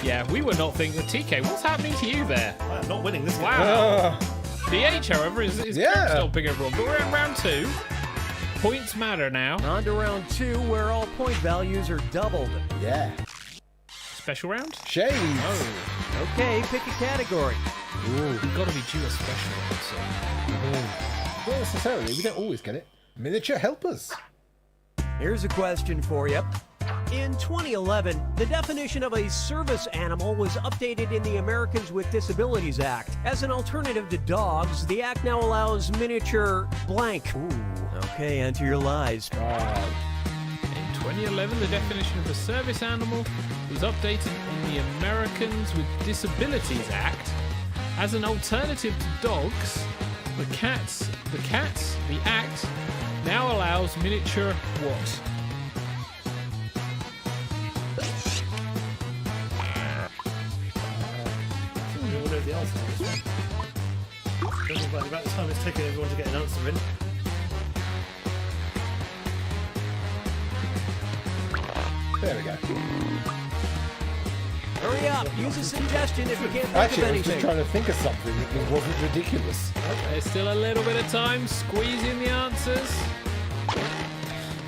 Yeah, we were not thinking. TK, what's happening to you there? I'm not winning this one. Wow. DH, however, is Yeah. stopping everyone. But we're in round 2. Points matter now. On to round 2, where all point values are doubled. Yeah. Special round? Shades. Oh, Okay, pick a category. we've got to be due a special round soon. Not necessarily. We don't always get it. Miniature helpers. Here's a question for you. In 2011, the definition of a service animal was updated in the Americans with Disabilities Act. As an alternative to dogs, the act now allows miniature blank. Ooh. Okay, enter your lies. In 2011, the definition of a service animal was updated in the Americans with Disabilities Act. As an alternative to dogs, the act now allows miniature what? We all know the answer to this one. Doesn't matter about the time it's taken everyone to get an answer in. There we go. Hurry up, use a suggestion if you can't think Actually, of I was just anything. trying to think of something that wasn't ridiculous. There's still a little bit of time. Squeeze in the answers.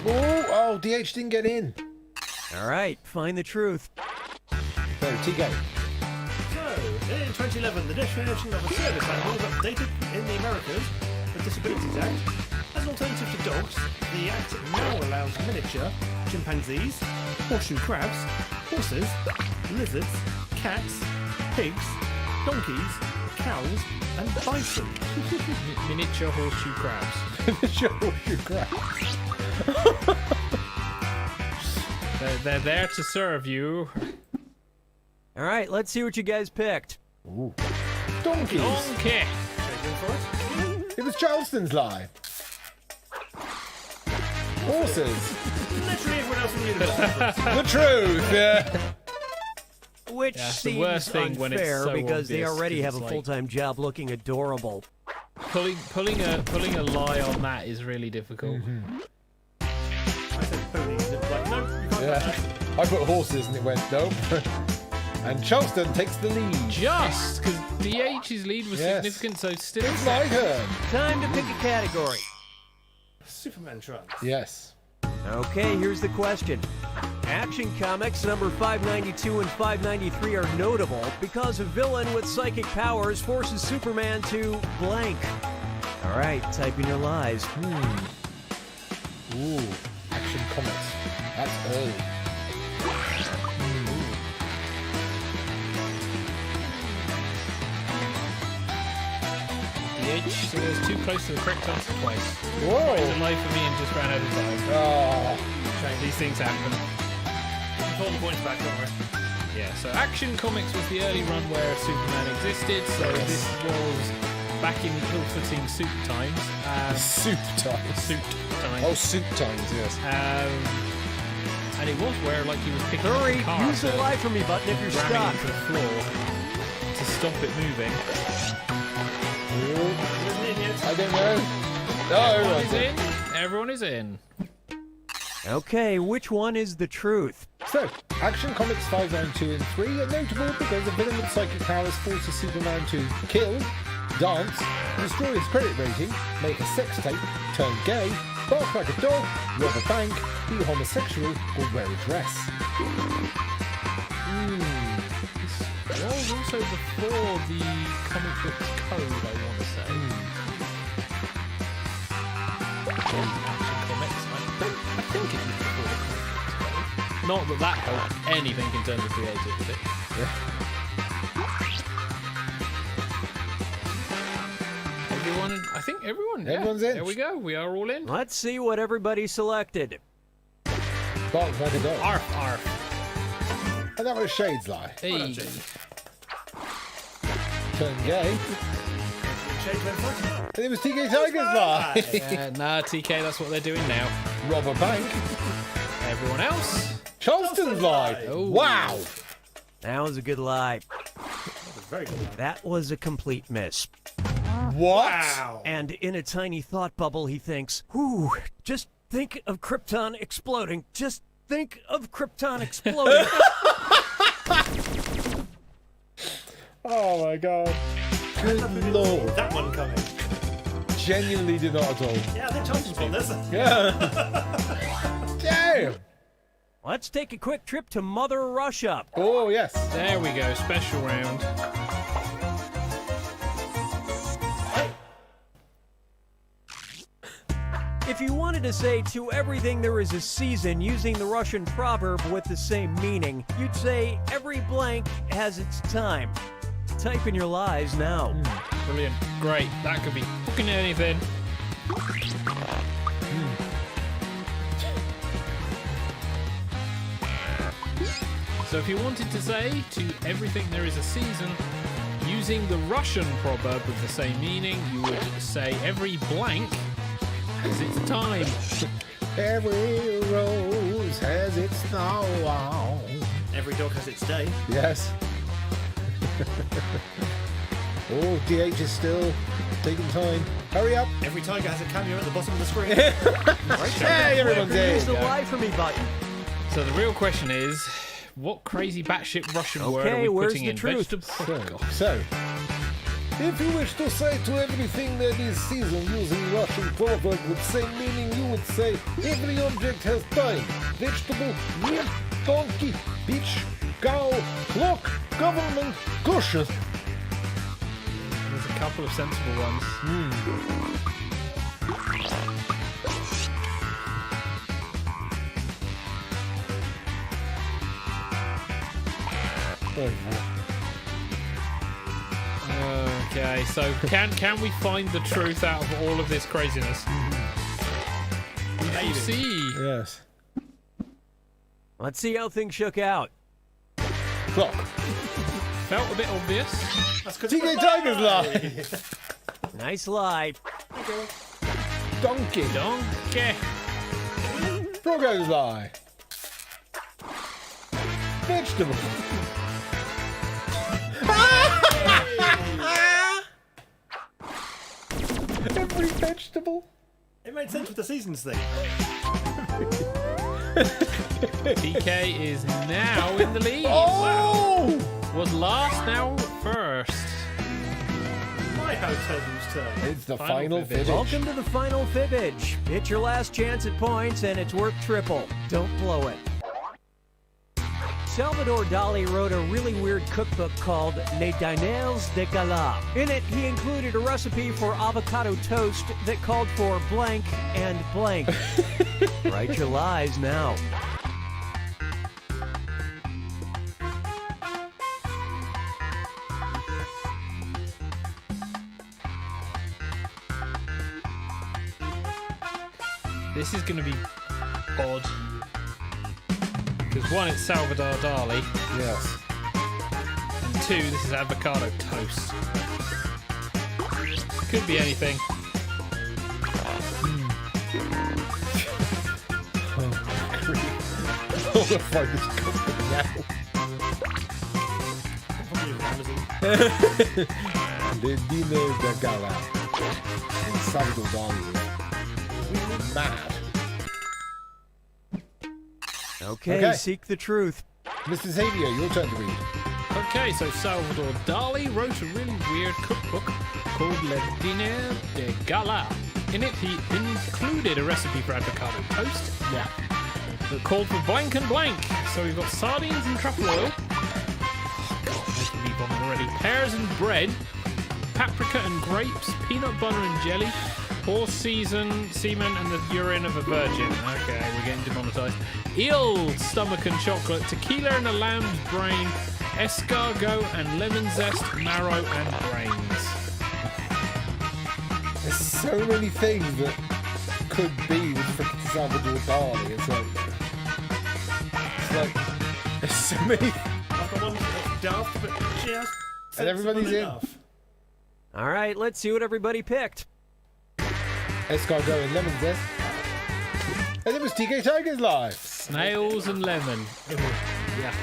Oh, DH didn't get in. All right, find the truth. So, TK. So, in 2011, the definition of a service animal was updated in the Americas with Disabilities Act. As an alternative to dogs, the Act now allows miniature chimpanzees, horseshoe crabs, horses, lizards, cats, pigs, donkeys, cows, and bison. Miniature horseshoe crabs. Miniature horseshoe crab. They're there to serve you. All right, let's see what you guys picked. Donkeys. Okay. It was Charleston's lie. Horses. Literally everyone else in the universe. The truth, yeah. Which Yeah, it's seems the worst thing when it's unfair so because they obvious, already 'cause have a it's like- full-time job looking adorable. Pulling a lie on that is really difficult. I said ponies, and it was like, no, you can't have that. I put horses and it went, nope. And Charleston takes the lead. Just because DH's lead was Yes. significant, so still. It's my turn. Time to pick a category. Superman trunks. Yes. Okay, here's the question. Action Comics number 592 and 593 are notable because a villain with psychic powers forces Superman to blank. All right, type in your lies. Ooh. Action Comics. That's early. DH so was too close to the correct answer twice. Whoa. It's a lie for me and just ran out of time. Oh. These things happen. Hold the points back, don't worry. Yeah, so Action Comics was the early run where Superman existed, so this was back in ill-fitting soup times. Soup times. Suit times. Oh, soup times, yes. And it was where, like, he was picking up Hurry, the car, use the so lie for me button if you're ramming stuck. into the floor to stop it moving. I don't know. No, Everyone everyone's is in. Everyone is in. Okay, which one is the truth? So, Action Comics 592 and 3 are notable because a villain with psychic powers forces Superman to kill, dance, destroy his credit rating, make a sex tape, turn gay, bark like a dog, rob a bank, be homosexual, or wear a dress. This was also before the comic book code, I want to say. Action Comics, I think it was before the comic book code. Not that that helped anything in terms of creativity. Yeah. Everyone, I think everyone. Yeah. Everyone's in. There we go. We are all in. Let's see what everybody selected. Bark like a dog. Arf, arf. And that was Shade's lie. Hey. Turn gay. And it was TK Tiger's lie. Nah, TK, that's what they're doing now. Rob a bank. Everyone else? Charleston's lie. Oh. Wow. That was a good lie. Very good. That was a complete miss. What? Wow. And in a tiny thought bubble, he thinks, whew, just think of Krypton exploding. Just think of Krypton exploding. Oh my god. Good lord. That one coming. Genuinely did not at all. Yeah, I think Charleston's won this. Yeah. Damn. Let's take a quick trip to Mother Russia. Oh, yes. There we go, special round. If you wanted to say to everything there is a season using the Russian proverb with the same meaning, you'd say every blank has its time. Type in your lies now. Brilliant. Great. That could be fucking anything. So if you wanted to say to everything there is a season, using the Russian proverb with the same meaning, you would say every blank has its time. Every rose has its thorn. Every dog has its day. Yes. Oh, DH is still taking time. Hurry up. Every tiger has a cameo at the bottom of the screen. Hey, everyone's Use the in. lie for me button. So the real question is, what crazy batshit Russian word Okay, are we where's putting the in? truth? Vegetable. So, if you wish to say to everything that is season using Russian proverb with the same meaning, you would say every object has time. Vegetable, meat, donkey, beach, cow, clock, government, cushion. There's a couple of sensible ones. Okay, so can we find the truth out of all of this craziness? We'll see. Yes. Let's see how things shook out. Clock. Felt a bit obvious. That's 'cause TK it's Tiger's live. lie. Nice lie. Donkey. Donkey. Froggo's lie. Vegetable. Every vegetable. It made sense with the seasons thing. TK is now in the lead. Oh! Was last, now first. My hotel's turn. It's the Final final fibbage. finish. Welcome to the final fibbage. It's your last chance at points, and it's worth triple. Don't blow it. Salvador Dali wrote a really weird cookbook called Les Dîners de Gala. In it, he included a recipe for avocado toast that called for blank and blank. Write your lies now. This is going to be odd. Because one, it's Salvador Dali, Yes. and two, this is avocado toast. Could be anything. I want to find this cookbook now. Les Dîners de Gala. And Salvador Dali was mad. Okay, seek the truth. Mr. Xavier, your turn to read. Okay, so Salvador Dali wrote a really weird cookbook called Le Dîner de Gala. In it, he included a recipe for avocado toast. Yeah. That called for blank and blank. So we've got sardines and truffle oil. Making me vomit already. Pears and bread. Paprika and grapes. Peanut butter and jelly. Horse semen and the urine of a virgin. Okay, we're getting demonetized. Eel, stomach and chocolate. Tequila and a lamb's brain. Escargot and lemon zest, marrow and brains. There's so many things that could be with freaking Salvador Dali. It's like there's so many. I've got one that's daft, but just And everybody's sensible in. enough. All right, let's see what everybody picked. Escargot and lemon zest. And it was TK Tigers live. Snails and lemon. Yeah.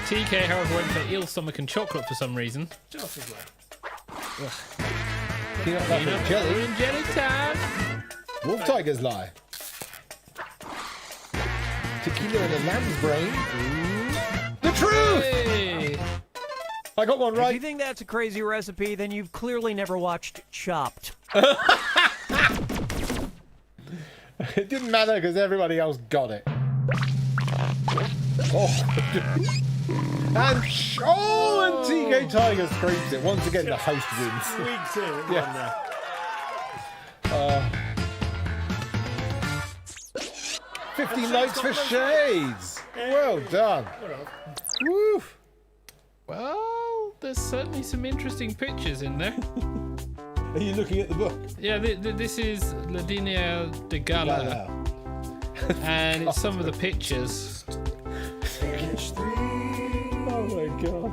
TK, however, went for eel stomach and chocolate for some reason. Just as well. Peanut butter and jelly. And jelly time. Wolf Tigers live. Tequila and a lamb's brain. The truth! Hey. I got one If you right. think that's a crazy recipe, then you've clearly never watched Chopped. It didn't matter because everybody else got it. Oh. And TK Tiger scrapes it. Once again, the host wins. Squeaks in at the Yeah. end there. 50 likes for Shades. Well done. Woo. Well, there's certainly some interesting pictures in there. Are you looking at the book? Yeah, this is La Dîner de Gala, and it's some of the pictures. Oh my god.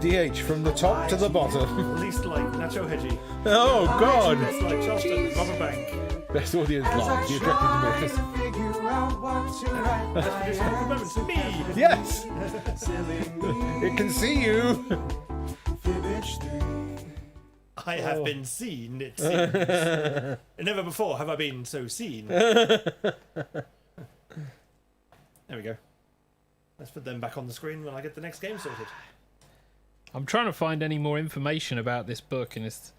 DH from the top to the bottom. Least like Nacho Hedgie. Oh god. Best like Charleston, Robert Bank. Best audience live. The attracted to Best producer compliments me. Yes. It can see you. I have been seen, it seems. Never before have I been so seen. There we go. Let's put them back on the screen when I get the next game sorted. I'm trying to find any more information about this book, and it's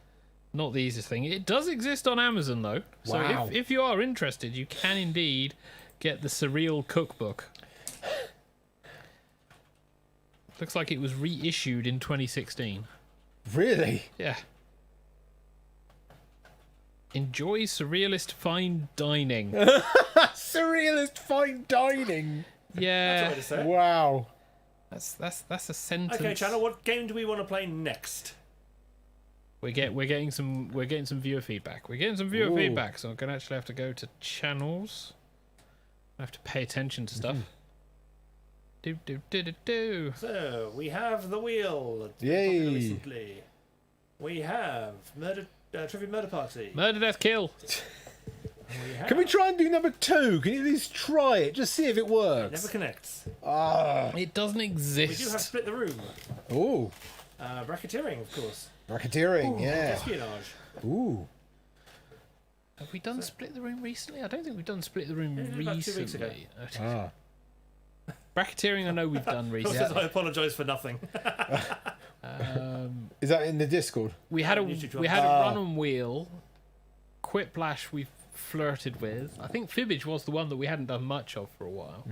not the easiest thing. It does exist on Amazon, though. So Wow. if you are interested, you can indeed get the Surreal Cookbook. Looks like it was reissued in 2016. Really? Yeah. Enjoy surrealist fine dining. Surrealist fine dining. Yeah. That's what I say. Wow. That's a sentence. Okay, channel. What game do we want to play next? We're getting some viewer feedback. We're getting some viewer Ooh. feedback, so I'm gonna actually have to go to channels. I have to pay attention to stuff. Do. So we have the wheel. That's been Yay. popular recently. We have Trivia Murder Party. Murder, death, kill. We have, Can we try and do number 2? Can you at least try it? Just see if it works. Never connects. It doesn't We exist. do have Split the Room. Ooh. Bracketeering, of course. Racketeering, yeah. Espionage. Ooh. Have we done Split the Room recently? I don't think we've done Split the Room Yeah, about 2 weeks ago. recently. Ah. Bracketeering, I know we've done Also, recently. I apologise for nothing. Is that in the Discord? We had a YouTube run and wheel. Quiplash we flirted with. I think Fibbage was the one that we hadn't done much of for a while.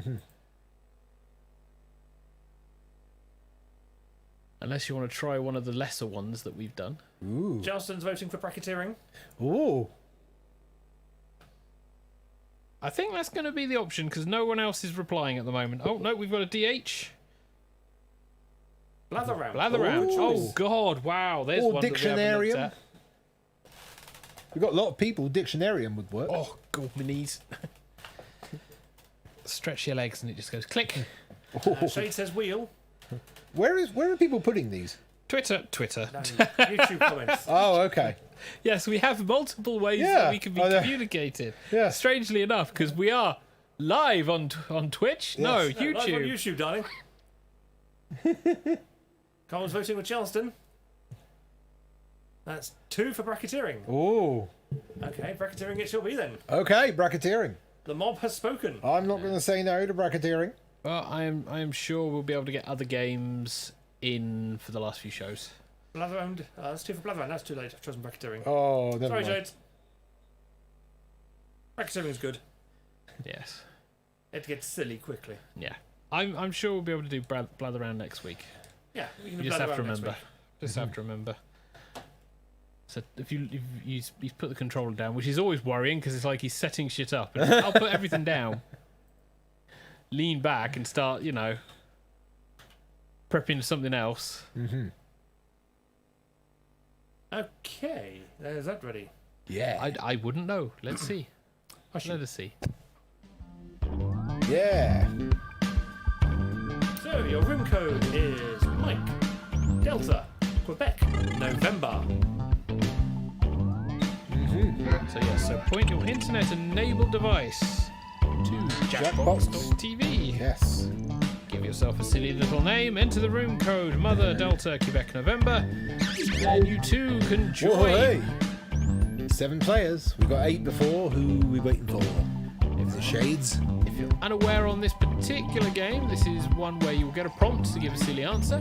Unless you want to try one of the lesser ones that we've done. Ooh. Johnston's voting for bracketeering. Ooh. I think that's going to be the option because no one else is replying at the moment. Oh, no, we've got a DH. Blather round. Blather round. Ooh. Oh, God. Wow. There's Or one that we haven't looked Dictionarium. at. We've got a lot of people. Dictionarium would work. Oh, God, my knees. Stretch your legs and it just goes click. Shade says wheel. Where are people putting these? Twitter. No, YouTube comments. Oh, okay. Yes, we have multiple ways Yeah, that we can be I know. communicated. Yeah. Strangely enough, because we are live on Twitch. No, Yes. No, live on YouTube. YouTube, darling. Colin's voting with Charleston. That's 2 for bracketeering. Ooh. Okay, bracketeering it shall be then. Okay, bracketeering. The mob has spoken. I'm not going to say no to bracketeering. Well, I am sure we'll be able to get other games in for the last few shows. Blather round. That's 2 for blather round. That's too late. I've chosen bracketeering. Oh, never Sorry, mind. Jade. Bracketeering is good. Yes. It gets silly quickly. Yeah. I'm sure we'll be able to do Blather Round next week. Yeah, we can You do just blather have to round next remember. week. Just have to remember. So if you put the controller down, which is always worrying because it's like he's setting shit up. And I'll put everything down, lean back, and start, prepping something else. Okay, there's that ready. Yeah. I wouldn't know. Let's see. Let us see. Yeah. So your room code is Mike, Delta, Quebec, November. So yes, so point your internet-enabled device to Jackbox.tv. Yes. Give yourself a silly little name, enter the room code Mother Delta Quebec November, and you too can join. Whoa, hey. 7 players. We got 8 before. Who are we waiting for? If the Shades. If you're unaware on this particular game, this is one where you will get a prompt to give a silly answer.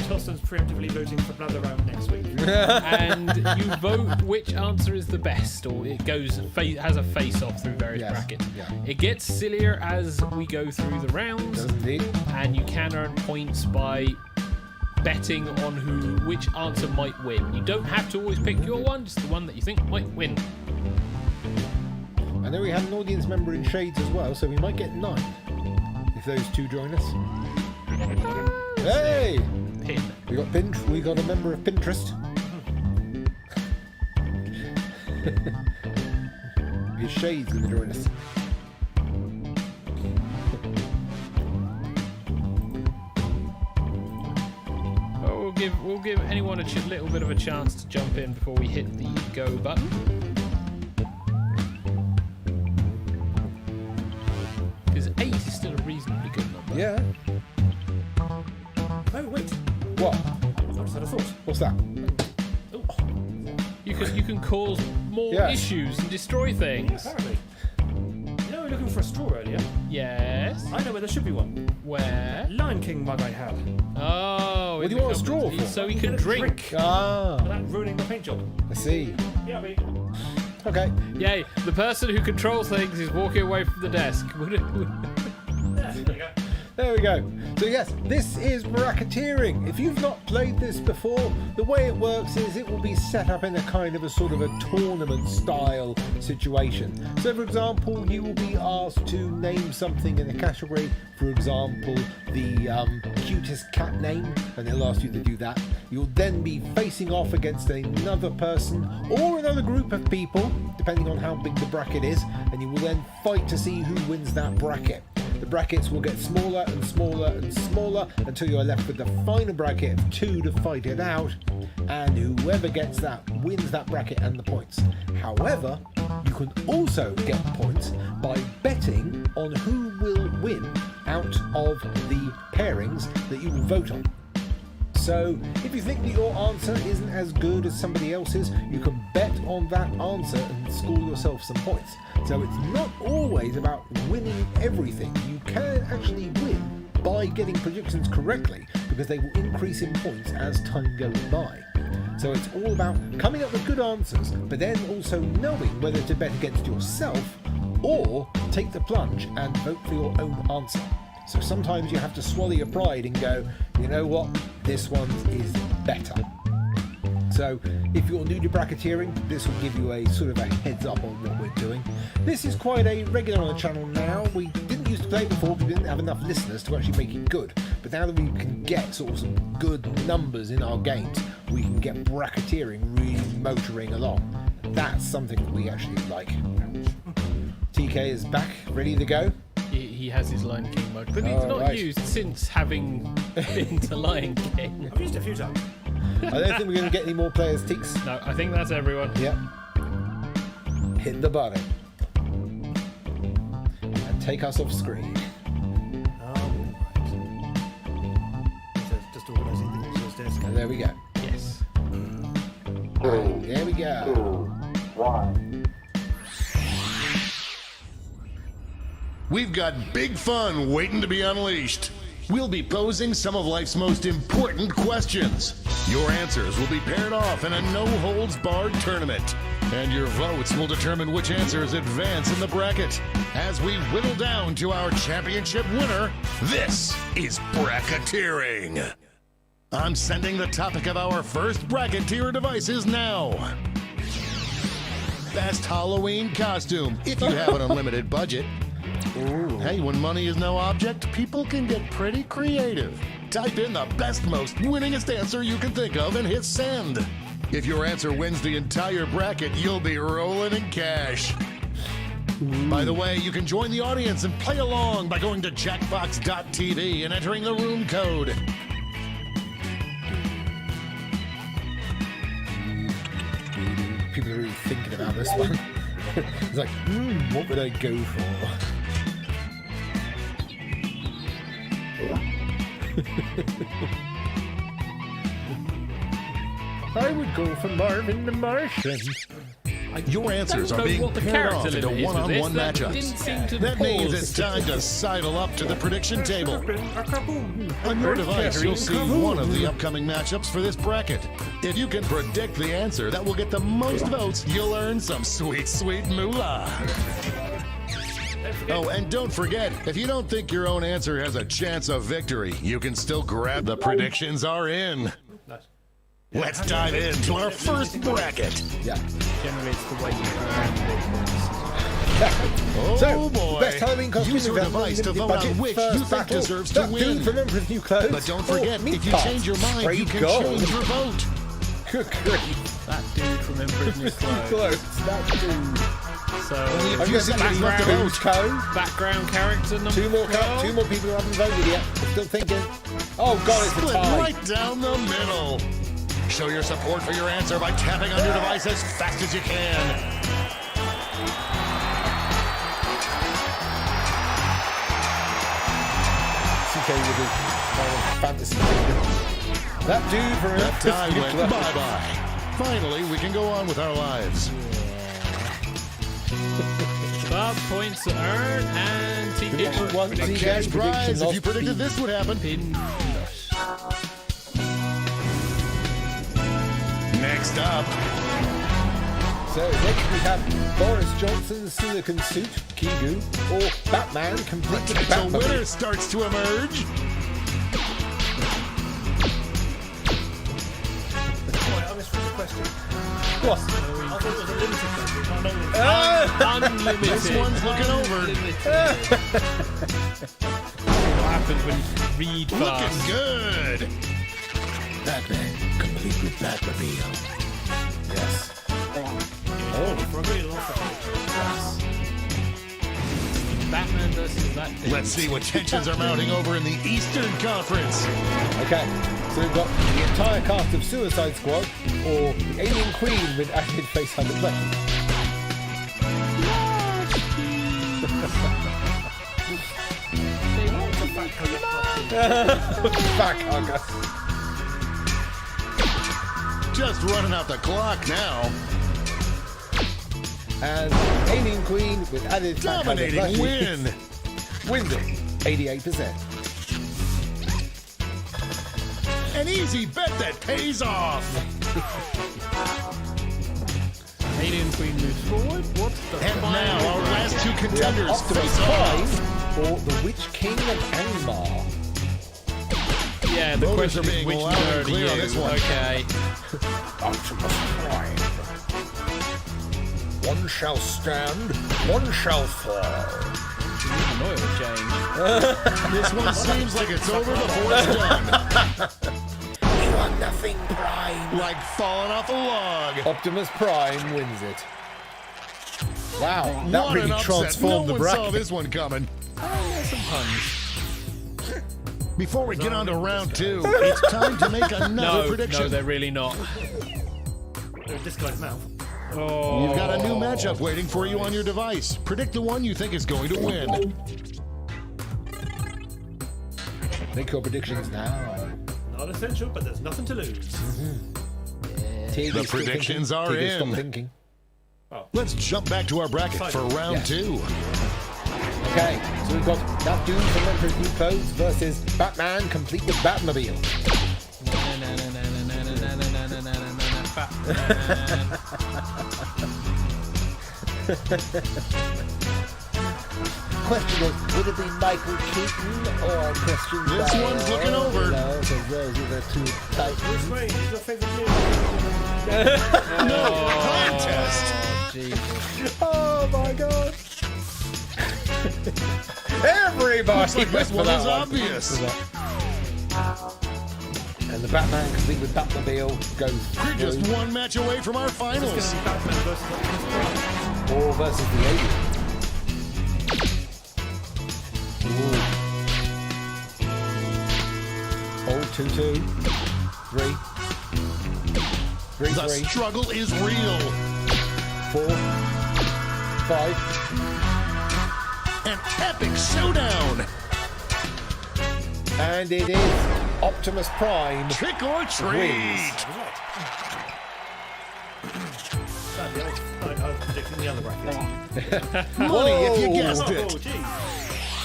Tilson's preemptively voting for another round next week. And you vote which answer is the best, or it goes has a face-off through various brackets. Yeah. It gets sillier as we go through the rounds, Does indeed. and you can earn points by betting on which answer might win. You don't have to always pick your one, just the one that you think might win. I know we have an audience member in Shades as well, so we might get 9 if those 2 join us. Hey! Pin. We got a member of Pinterest. Is Shades going to join us? Oh, we'll give anyone a little bit of a chance to jump in before we hit the go button. Because 8 is still a reasonably good number. Yeah. Oh, wait. What? I just had a thought. What's that? Oh, You can cause more Yes. issues and destroy things. apparently. You know, we were looking for a straw earlier. Yes. I know where there should be one. Where? Lion King mug I had. Oh, What do you want a straw for? So he You can get a drink. Ah, Without ruining the paint job. I see. Yeah, me. Okay. Yay! The person who controls things is walking away from the desk. There you go. There we go. So yes, this is bracketeering. If you've not played this before, the way it works is it will be set up in a kind of a sort of a tournament style situation. So for example, you will be asked to name something in a category, for example, the cutest cat name, and it'll ask you to do that. You'll then be facing off against another person or another group of people, depending on how big the bracket is, and you will then fight to see who wins that bracket. The brackets will get smaller and smaller and smaller until you're left with the final bracket of 2 to fight it out, and whoever gets that wins that bracket and the points. However, you can also get points by betting on who will win out of the pairings that you will vote on. So if you think that your answer isn't as good as somebody else's, you can bet on that answer and score yourself some points. So it's not always about winning everything. You can actually win by getting predictions correctly, because they will increase in points as time goes by. So it's all about coming up with good answers, but then also knowing whether to bet against yourself or take the plunge and vote for your own answer. So sometimes you have to swallow your pride and go, you know what, this one is better. So if you're new to bracketeering, this will give you a sort of a heads up on what we're doing. This is quite a regular on the channel now. We didn't used to play before because we didn't have enough listeners to actually make it good. But now that we can get sort of some good numbers in our games, we can get bracketeering really motoring along. That's something that we actually like. TK is back, ready to go. He has his Lion King mode, but it's not used since having been to Lion King. I've used it a few times. I don't think we're going to get any more players, Teeks. No, I think that's everyone. Yep. Hit the button. And take us off screen. Just organising things on his desk. And there we go. Yes. There we go. 2, 1. We've got big fun waiting to be unleashed. We'll be posing some of life's most important questions. Your answers will be paired off in a no-holds-barred tournament. And your votes will determine which answers advance in the bracket. As we whittle down to our championship winner, this is bracketeering. I'm sending the topic of our first bracketeer devices now. Best Halloween costume, if you have an unlimited budget. Hey, when money is no object, people can get pretty creative. Type in the best, most winningest answer you can think of and hit send. If your answer wins the entire bracket, you'll be rolling in cash. By the way, you can join the audience and play along by going to jackbox.tv and entering the room code. this one. It's like, what would I go for? I would go for Marvin the Martian. Your answers are being paired off into one-on-one matchups. That means it's time to sidle up to the prediction table. On your device, you'll see one of the upcoming matchups for this bracket. If you can predict the answer that will get the most votes, you'll earn some sweet, sweet moolah. Oh, and don't forget, if you don't think your own answer has a chance of victory, you can still grab the predictions are in. Let's dive into our first bracket. Yeah. Generates the way you Oh So, boy! best Halloween costume Use your event, device to limited vote on budget, which first you think battle. deserves to Duck win. Dude for member of new clothes. But don't forget, meat if you parts. change your mind, Sprayed you can gold. change your vote. Good grief. That dude remembers his clothes. Clothes. That dude. So, A I'm few going to seconds left to Who's vote. Co. background character number Two more 12. people who haven't voted yet. They're still thinking. Oh God, it's a Split tie. right down the middle. Show your support for your answer by tapping on your device as fast as you can. CK with his Final Fantasy. That dude for That tie New went Clothes. bye-bye. Finally, we can go on with our lives. 12 points to earn and Prediction TK. one, A TK, cash prediction prize if lost, you predicted Pete. this would happen. Next up, So next we have Boris Johnson's silicon suit, Kigu, or Batman complete with potential Batmobile. winner starts to emerge. I misread the question. What? I thought it was a limited question. I know Unlimited. This one's looking over. What happens when you read Looking fast? good. Batman complete with Batmobile. Yes. Batman versus that dude. Let's see what tensions are mounting over in the Eastern Conference. Okay, so we've got the entire cast of Suicide Squad, or the Alien Queen with added face hyperplegia. Back hugger. Just running out the clock now. And Alien Queen with added fat Dominating hyperplegia win. wins it, 88%. An easy bet that pays off. Alien Queen moves forward. What's the And final? now our last two contenders Optimus face Prime off. or the Witch King of Angmar. Yeah, the Voters question are is being which loud and nerd are clear you? on this one. Okay. Optimus Prime. One shall stand, one shall fall. An oil change. This one seems like it's over before it's done. You are nothing, Prime. Like falling off a log. Optimus Prime wins it. Wow, that What really an upset. transformed No the one saw bracket. this one coming. Some puns. Before we get on to round two, it's time to make another prediction. No, they're really not. this guy's mouth. Oh. You've got a new matchup waiting for you on your device. Predict the one you think is going to win. Make your predictions now. Not essential, but there's nothing to lose. The predictions are in. Stop thinking. Let's jump back to our bracket for round Yeah. two. Okay, so we've got that dude from Emperor's New Clothes versus Batman complete with Batmobile. Question was, would it be Michael Keaton or Christian This Bale? one's looking over. No, because those are the two types. Bruce Wayne is your favourite No contest. Jesus. Oh my god! Everybody Looks like this went for one that is obvious. And the Batman complete with Batmobile goes We're just through. one match away from our finals. Batman versus Optimus Prime. Or versus the alien. Ooh. Hold 2-2. 3. 3-3. The struggle is real. 4, 5. An epic showdown. And it is Optimus Prime. Trick or treat. Wins. Sadly, I was predicting the other bracket. Money if you Whoa. guessed Oh, it. geez.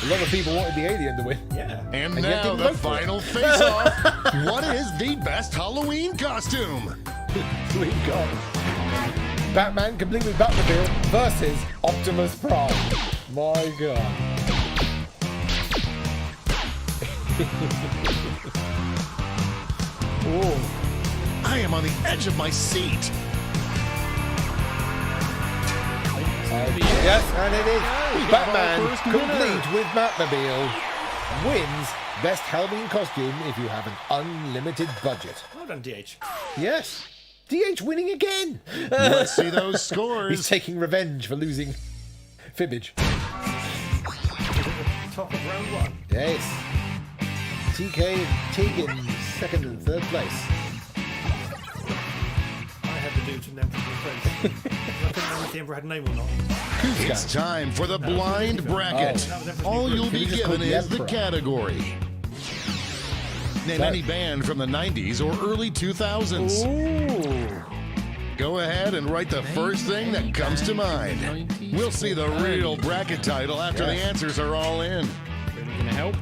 A lot of people wanted the alien to win. Yeah. And yet now didn't the vote for final face-off. What is the best Halloween costume? Sweet God. Batman complete with Batmobile versus Optimus Prime. My God. Oh. I am on the edge of my seat. Yes, and it is have Batman our first winner. complete with Batmobile wins best Halloween costume if you have an unlimited budget. Well done, DH. Yes. DH winning again. Let's see those He's scores. taking revenge for losing Fibbage. Top of round 1. Yes. TK taken second and third place. I had to do to name the face. I couldn't remember if the Emperor had a name or not. It's time for the blind bracket. Oh. All you'll be He just given called the is the Emperor. category. Name any band from the 90s or early 2000s. Ooh. Go ahead and write the first thing that comes to mind. 90s We'll see the real bracket title after the Yes. answers are all in. Really gonna help?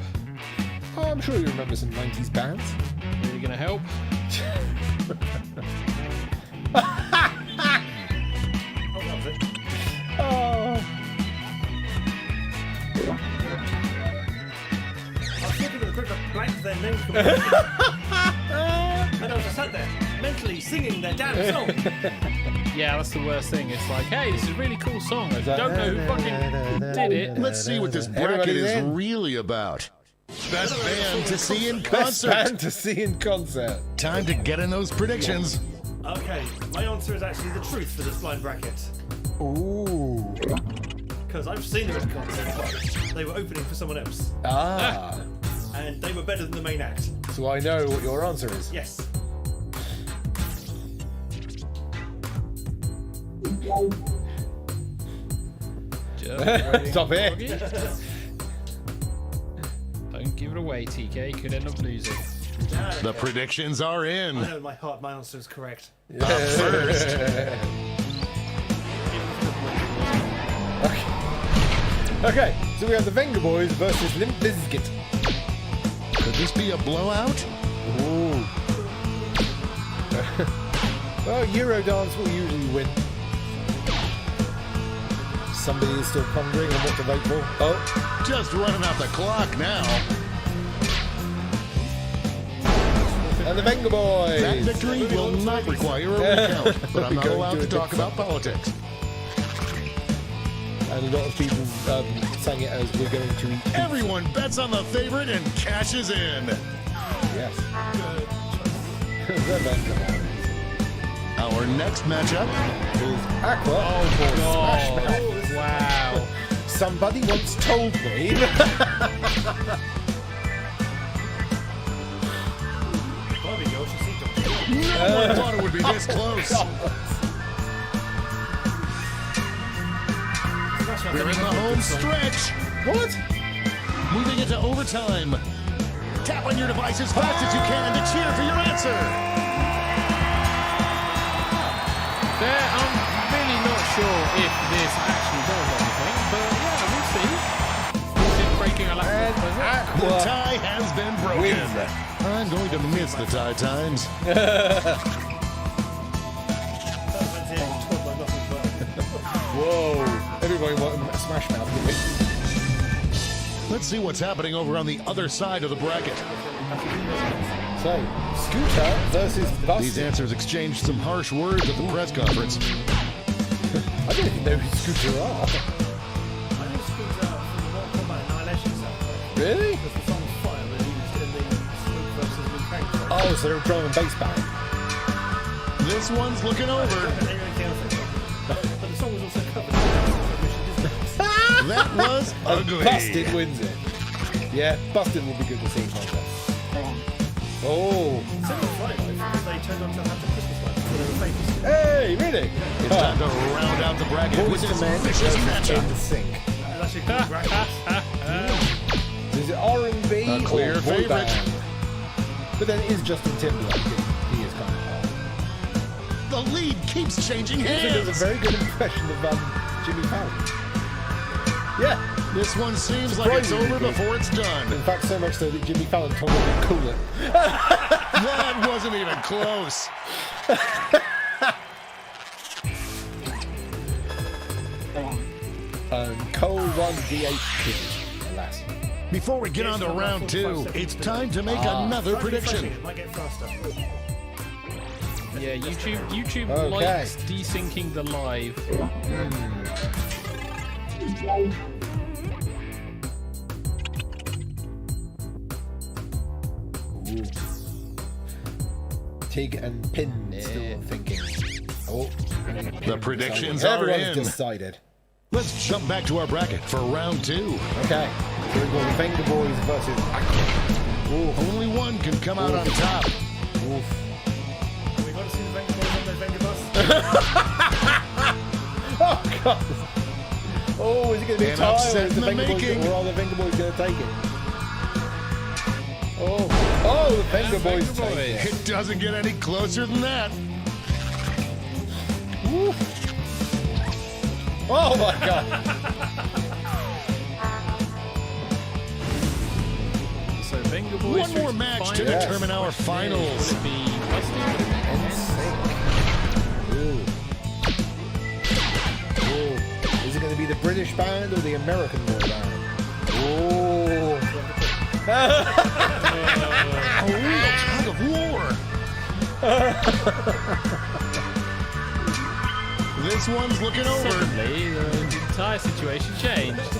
Oh, I'm sure you remember some 90s bands. Really gonna help? Oh, that was it. Oh. I was thinking of a quick blank their name. And I was just sat there, mentally singing their damn song. Yeah, that's the worst thing. It's like, hey, this is a really cool song. I don't know who fucking did it. Let's see what this bracket Everybody's is in. really about. Best band to see in Best concert. band to see in concert. Time to get in those predictions. Okay, my answer is actually the truth for this blind bracket. Ooh. Because I've seen them in concert, but they were opening for someone else. Ah. And they were better than the main act. So I know what your answer is. Yes. Stop it. Don't give it away, TK. Could end up losing. The predictions are in. I know in my heart my answer is correct. Up first. Okay, so we have the Venga Boys versus Limp Bizkit. Could this be a blowout? Ooh. Well, Eurodance will usually win. Somebody is still pondering on what to vote for. Oh, Just running out the clock now. and the Venga Boys. That victory will not require a recount, but I'm not Going allowed to to a talk big about politics. And a lot of people sang it as we're going to eat. Everyone bets on the favorite and cashes in. Yes. The Venga Boys Our next matchup, is Aqua for Smash Mouth. Wow. Somebody once told me. Bobby girl should see Dr. no one thought it would be this close. We're in the home stretch. What? Moving into overtime. Tap on your device as fast as you can to cheer for your answer. I'm really not sure if this actually does anything, but yeah, we'll see. Is it breaking a lap? The Aqua. tie has been broken. Wins. I'm going to miss the tie times. Whoa. Everybody wanted a Smash Mouth, didn't they? Let's see what's happening over on the other side of the bracket. So, Scooter versus These Busted. answers exchanged some harsh words at the press conference. I don't even know who Scooter are. I know Scooter from the Mortal Kombat Annihilation soundtrack. Really? Because the song Fire was used in the Smoke versus Liu Kang fight. Oh, so they're a drum and bass band. This one's looking over. And everything else they But the song was also covered in Mission Disney. That was ugly. Busted wins it. Yeah, Busted will be good to see in concert. Oh, Similar Fire Life, because they turned on to have the Christmas lights. So they were famous. Hey, really? It's time to round out the bracket with Boys this to men vicious versus in the matchup. sink. That's actually a good bracket. Is it R&B A clear or boy favorite. band? But then it is Justin Timberlake. He is kind of hot. The lead keeps changing He does a hands. very good impression of Jimmy Fallon. Yeah. This one seems like it's over Surprisingly good. before it's done. In fact, so much so that Jimmy Fallon told him to cool it. That wasn't even close. Cole won DH2. Alas. Before we get on to round 2, it's time to make another prediction. It might get faster. Yeah, YouTube Okay. likes desyncing the live. Tig and Pin still thinking. Oh, The predictions are everyone's in. decided. Let's jump back to our bracket for round 2. Okay, so we've got the Venga Boys versus Aqua. Only one can come out on top. Oof. We want to see the Venga Boys on their Venga bus. Oh god! Oh, is it going to be a An tie, or upset is in the the Venga Boys, making. or are the Venga Boys going to take it? Oh, the Venga Boys Venga take it. It doesn't get any closer than that. Oof. Oh my god! So Venga Boys One through more the match to final. determine our Would finals. it be Busted? Ooh. Ooh. Is it going to be the British band or the American boy band? Oh. A real tug of war. This one's looking over. Suddenly, the entire situation changed.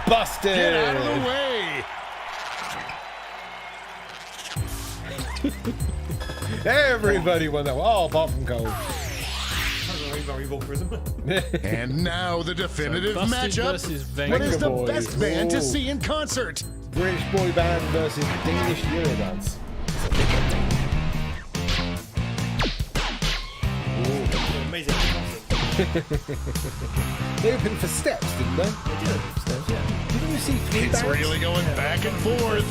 Busted! Get out of the way. Everybody won that one. Oh, apart from Cole. Very Volkerism. And now the definitive Busted matchup. versus What Venga is the Boys. best band to Ooh. see in concert? British boy band versus Danish Eurodance. Amazing concert. They opened for Steps, didn't they? They did it with Steps, yeah. Didn't you see three It's bands? really going back and forth.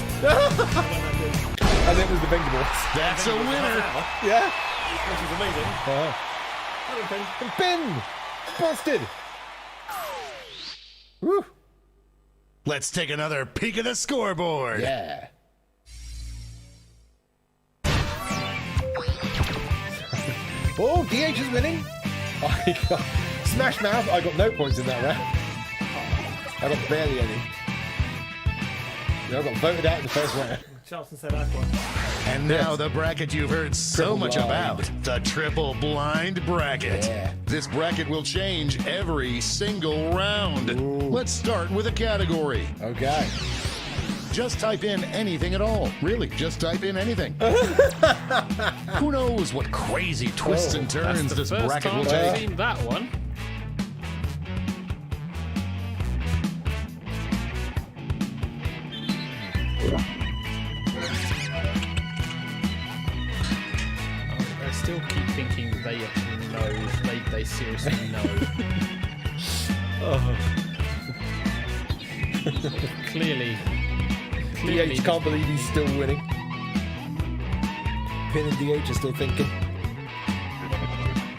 And it was the Venga Boys. That's a winner. Yeah. Which is amazing. And Ben! Busted! Woo! Let's take another peek at the scoreboard. Yeah. Oh, DH is winning. Smash Mouth, I got no points in that round. I got barely any. I got voted out in the first round. Charleston said Aqua. And now the bracket you've heard so Triple much blind. about, the triple blind bracket. Yeah. This bracket will change every single round. Let's start with a category. Okay. Just type in anything at all. Really, just type in anything. Who knows what crazy twists and turns That's the this first bracket time will I've take. seen that one. I still keep thinking they actually know. They seriously know. Clearly. DH can't believe he's still winning. Pin and DH are still thinking.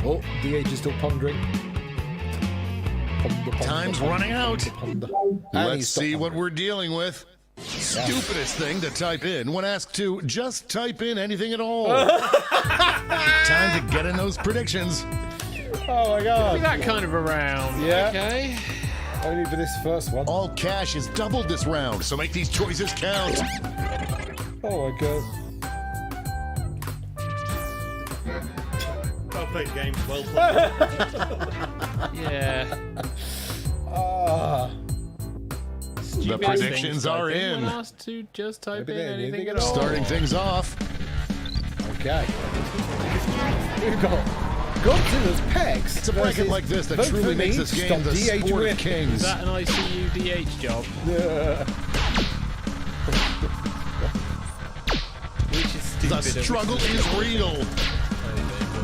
Oh, DH is still pondering. Ponder, Time's running out. Ponder. And Let's he's stopped see what pondering. we're dealing with. Stupidest thing to type in when asked to just type in anything at all. Time to get in those predictions. Oh my god. That kind of a round. Yeah. Okay. Only for this first one. All cash is doubled this round, so make these choices count. Oh my god. Well played, game. Well played. Yeah. Ah. The predictions are in. When asked to just type in anything anything at at all. all. Starting things off, Okay. We've got Godzilla's pecs. it's a bracket like this that truly makes this game the sport of Is kings. that an ICU DH job? Which is The stupid. struggle is real.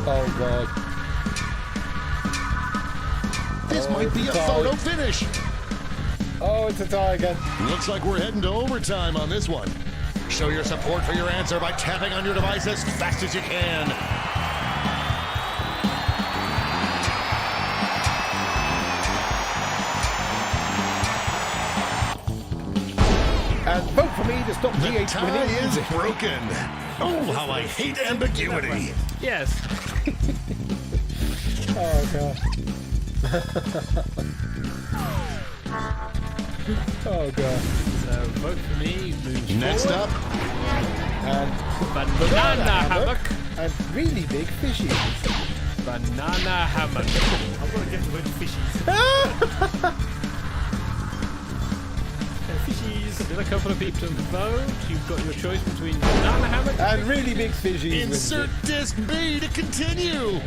Oh god. This might be a tie. photo finish. Oh, it's a tie again. Looks like we're heading to overtime on this one. Show your support for your answer by tapping on your device as fast as you can. And vote for me to stop The GH tie winning. is broken. Oh, how I hate ambiguity. Yes. Oh god. Oh god. So vote for me. Moves Next forward. up, And Banana hammock. and really big fishies. Banana hammock. I've got to get the word fishies. Fishies. Still a couple of people to vote. You've got your choice between banana hammock And really big fishies. insert disc B to continue.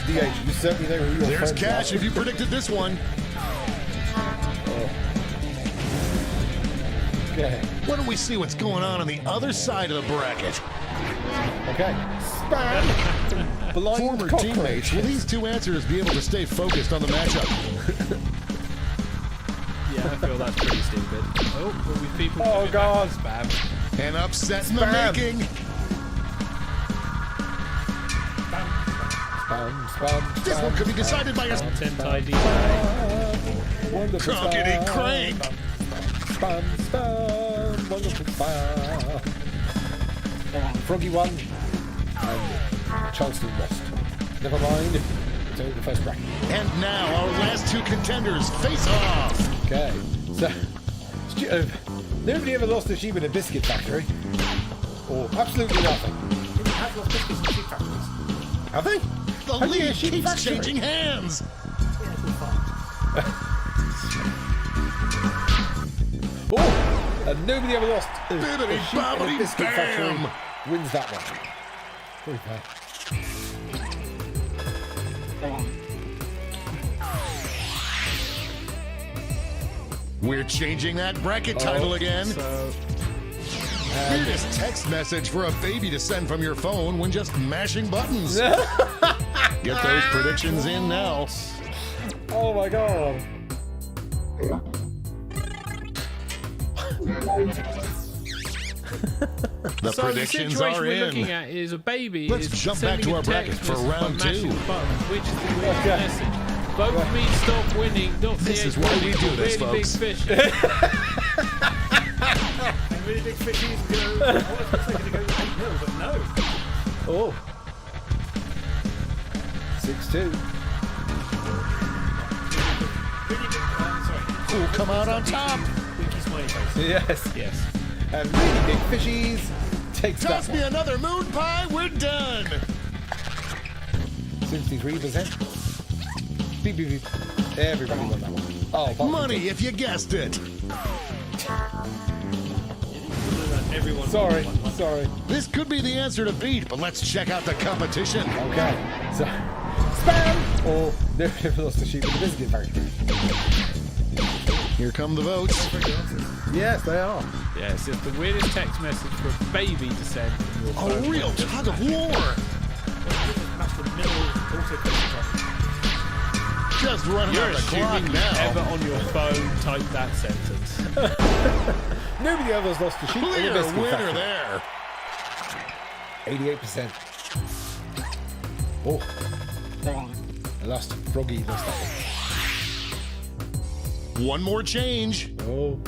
DH, you certainly know who your There's friends cash are. if you predicted this one. Okay. Why don't we see what's going on the other side of the bracket? Okay. Spam. Blind Former cockroach. teammates, will these two answers be able to stay focused on the matchup? Yeah, I feel that's pretty stupid. Oh, will we people Oh, coming back God. to spam? An upset in the Spam. making. Spam, spam, This spam, one could be decided by a Content ID. wonderful cronkety spam. crank. Spam, spam, wonderful spam. Froggy won, and Charleston lost. Never mind. It's only the first bracket. And now our last two contenders face off. Okay. So, nobody ever lost a sheep in a biscuit factory. Or absolutely nothing. Have lost biscuits and sheep factories. Have they? The Have they a lead sheep keeps factory? changing hands. Yeah, it's all fun. Oh! And nobody ever lost a Bibbidi sheep in bobbidi a biscuit bam. factory. Wins that one. Very fair. We're changing that bracket title again. So, Weirdest text message for a baby to send from your phone when just mashing buttons. Get those predictions in now. Oh my god. The so the predictions situation are we're looking in. at is a baby Let's is jump back sending to a our bracket text for message round by mashing two. the button, which is the weird Okay. message. Vote for me, stop winning. Not This CH is why we winning, do this, really folks. big fish. And really big fishies go. I was going to go 8-0, but no. Oh. 6-2. Really big. Sorry. Who'll come out on top? Winky smiley face. Yes. Yes. And really big fishies takes Toss that me one. another moon pie, we're done. 63%. Beep, beep, beep. Everybody won that one. Oh, apart from Money if you guessed it. Everyone. Sorry, sorry. This could be the answer to beat, but let's check out the competition. Okay, so spam or never lost a sheep in the biscuit factory. Here come the votes. Yes, they are. Yeah, it's just the weirdest text message for a baby to send from your A phone. real tug of war. Match the middle autocorrect. Just running You're out the clock assuming you ever now. on your phone type that sentence. Nobody ever lost a sheep in Clear a biscuit winner factory. there. 88%. Oh, I lost. Froggy lost that One more change. one. Oh,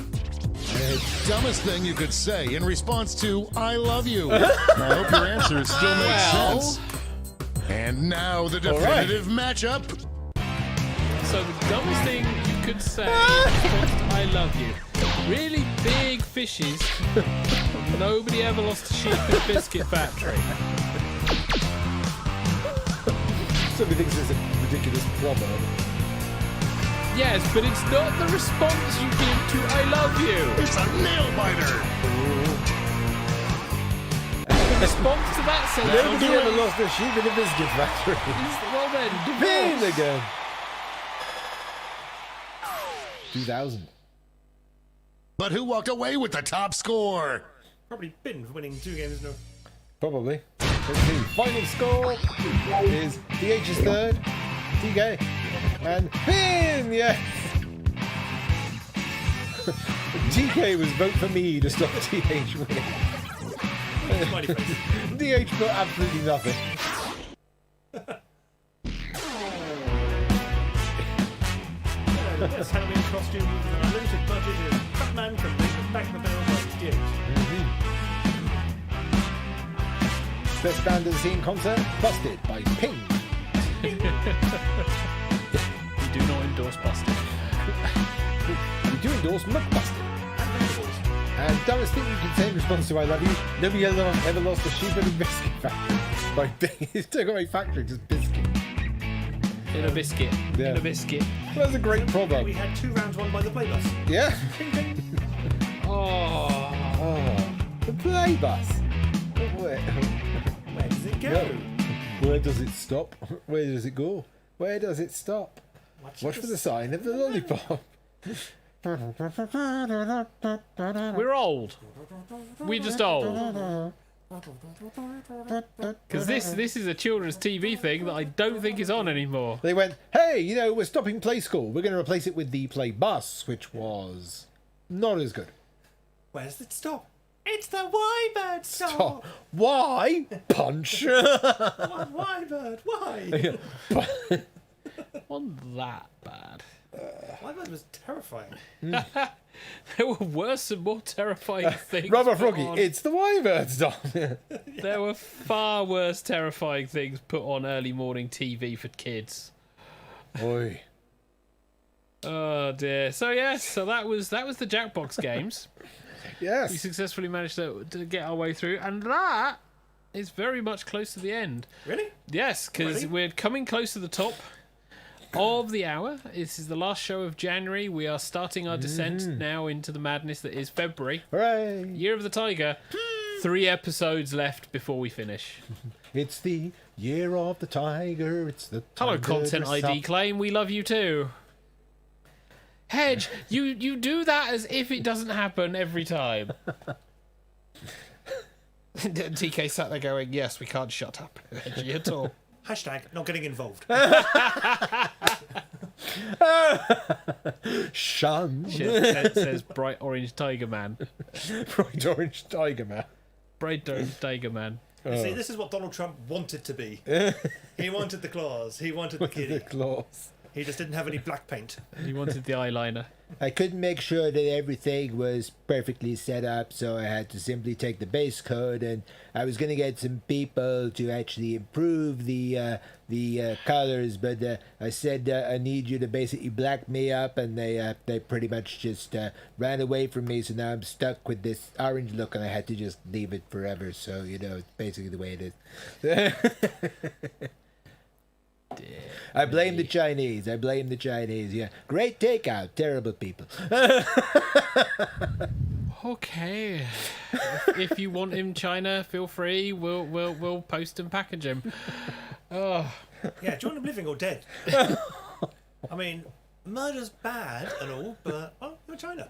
Dumbest thing you could say in response to I love you. I hope your answers still make Well. sense. And now the All right. definitive matchup. So the dumbest thing you could say in response to I love you. Really big fishes. Nobody ever lost a sheep in a biscuit factory. somebody thinks it's a ridiculous proverb. Yes, but it's not the response you give to I love you. It's a nail biter. The response to that sentence Nobody ever lost a sheep in a biscuit factory. is, well then, There divorce. they go. 2000. But who walked away with the top score? Probably been for winning 2 games in a... Probably. Let's see. Final score is DH is third, TK, and Finn. Yes. TK was vote for me to stop TH winning. Smiley face. DH got absolutely nothing. Best Halloween costume with an unlimited budget is Batman from Back the Bill by DH. Best band of the scene concert, Busted by Ping. We do not endorse busting. We do endorse McBusted. And dumbest thing you can say in response to I love you, nobody ever lost a sheep in a biscuit factory. By Ping. It's took away factory, just biscuit. In a biscuit. Yeah. In a biscuit. That's a great proverb. We had 2 rounds won by the Playbus. Yeah. Ping, ping. Oh. Oh, the play bus. Where Where does it go? Where does it stop? Where does it go? Where does it stop? Watch for the sign of the lollipop. We're old. We're just old. Because this is a children's TV thing that I don't think is on anymore. They went, hey, we're stopping Play School. We're going to replace it with the Play Bus, which was not as good. Where does it stop? It's the Y-Bird stop. Oh, why? Punch. Y-Bird, why? Wasn't that bad. Y-Bird was terrifying. There were worse and more terrifying things. Rubber put Froggy, on. it's the Y-Bird stop. There were far worse terrifying things put on early morning TV for kids. Oi. Oh dear. So yes, so that was the Jackbox games. We Yes. successfully managed to get our way through, and that is very much close to the end. Really? Yes, because Really? we're coming close to the top of the hour. This is the last show of January. We are starting our descent now into the madness that is February. Hooray. Year of the Tiger. 3 episodes left before we finish. It's the year of the tiger. It's the Hello, tiger Content dress ID up. claim. We love you too. Hedge, you do that as if it doesn't happen every time. TK sat there going, yes, we can't shut up, Hedgie, at all. Hashtag not getting involved. Shun. Shit, says Bright Orange Tiger Man. Bright orange tiger man. Bright Orange Tiger Man. You see, this is what Donald Trump wanted to be. He wanted the claws. He wanted the The kitty. claws. He just didn't have any black paint. He wanted the eyeliner. I couldn't make sure that everything was perfectly set up, so I had to simply take the base code, and I was going to get some people to actually improve the colors, but I said I need you to basically black me up, and they pretty much just ran away from me, so now I'm stuck with this orange look, and I had to just leave it forever, so, it's basically the way it is. I blame the Chinese. Yeah, great takeout. Terrible people. Okay. If you want him, China, feel free. We'll post and package him. Oh, Yeah, do you want him living or dead? I mean, murder's bad and all, but, well, you're China.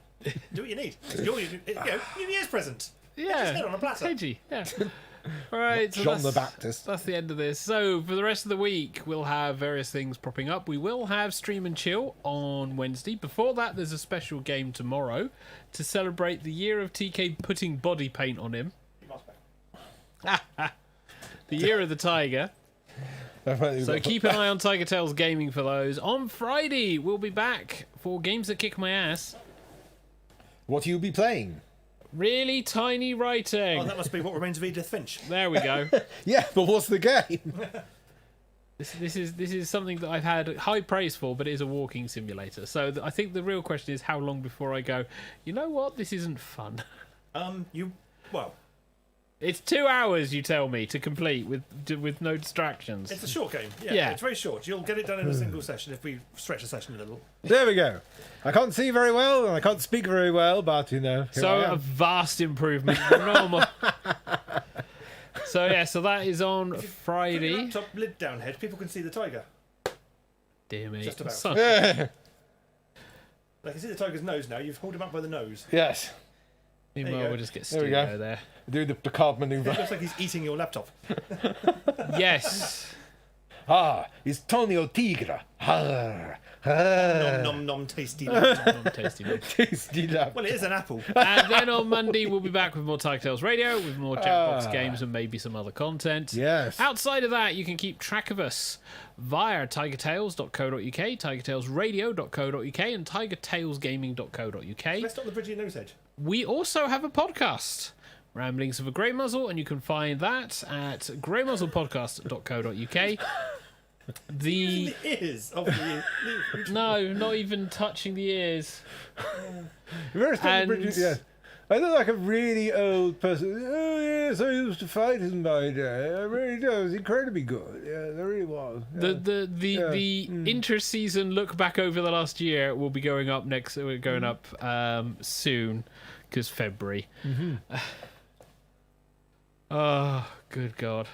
Do what you need. It's your New Year's present. yeah. Just head on a platter. Hedgie, yeah. All right, so John the that's- Baptist. That's the end of this. So for the rest of the week, we'll have various things popping up. We will have Stream and Chill on Wednesday. Before that, there's a special game tomorrow to celebrate the year of TK putting body paint on him. The year of the tiger. So keep an eye on TigerTails Gaming for those. On Friday, we'll be back for Games That Kick My Ass. What will you be playing? Really tiny writing. Oh, that must be What Remains of Edith Finch. There we go. Yeah, but what's the game? This is something that I've had high praise for, but it is a walking simulator. So I think the real question is how long before I go, you know what, this isn't fun. Well, It's 2 hours, you tell me, to complete with no distractions. it's a short game. Yeah, Yeah. It's very short. You'll get it done in a single session if we stretch the session a little. There we go. I can't see very well, and I can't speak very well, but, here So I a am. vast improvement from normal. So yeah, so that is on Put your Friday. laptop lid down, Head. People can see the tiger. Dear me. Just about. So- They can see the tiger's nose now. You've hauled him up by the nose. Yes. Meanwhile, go. we'll just get There we Studio go. there. Do the card maneuver. Looks like he's eating your laptop. Yes. It's Tonio Tigre. Nom nom nom, tasty. Laptop. Tasty. Well, Tasty lap. Well, it is an apple. and then on Monday, we'll be back with more TigerTails Radio, with more Jackbox games and maybe some other content. Yes. Outside of that, you can keep track of us via tigertails.co.uk, tigertailsradio.co.uk, and tigertailsgaming.co.uk. Let's stop the bridge of your nose edge. We also have a podcast, Ramblings of a Grey Muzzle, and you can find that at greymuzzlepodcast.co.uk. The ears of the No, not even touching the ears. Very And- yes. I look like a really old person. Oh yes, I used to fight in my day. I really do. It was incredibly good. Yeah, there really was. Yeah. The inter-season look back over the last year will be going up next. We're going up soon because February. Oh, good God.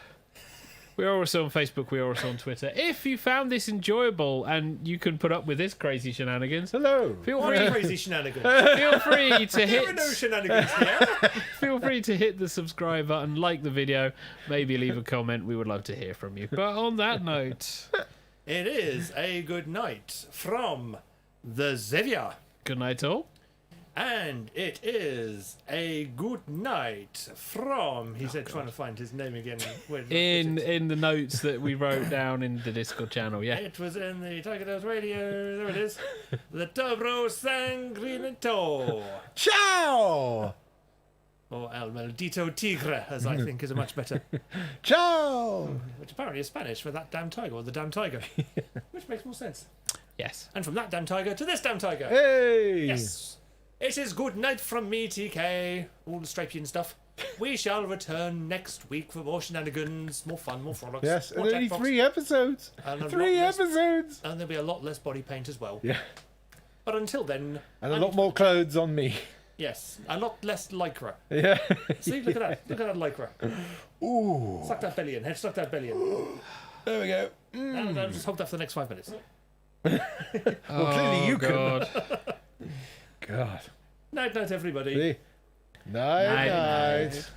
We are also on Facebook. We are also on Twitter. If you found this enjoyable and you can put up with this crazy shenanigans, Hello. feel What free, crazy shenanigans. feel free to There are hit. no shenanigans here. Feel free to hit the subscribe button, like the video, maybe leave a comment. We would love to hear from you. But on that note, It is a good night from the Xavier. good night all. And it is a good night from. He said, trying to find his name again. Where did I put it? In the notes that we wrote down in the Discord channel, yeah. It was in the TigerTails Radio. There it is. The Dobro Sangrinito. Ciao. Or El Maldito Tigre, as I think is a much better. Ciao. Which apparently is Spanish for that damn tiger, or the damn tiger. Which makes more sense. Yes. And from that damn tiger to this damn tiger. Hey. Yes. It is good night from me, TK. All the stripey and stuff. We shall return next week for more shenanigans, more fun, more frolics. Yes, more and only Jackbox, 3 episodes. and a 3 lot less- episodes. And there'll be a lot less body paint as well. Yeah. But until then, And a lot more clothes on me. yes, a lot less lycra. Yeah. See, look at that. Look at that lycra. Ooh. Suck that belly in. Head, suck that belly in. There we go. And just hold that for the next 5 minutes. Well, clearly you God. can. God. Night, night, everybody. See? Night, Night, night. night.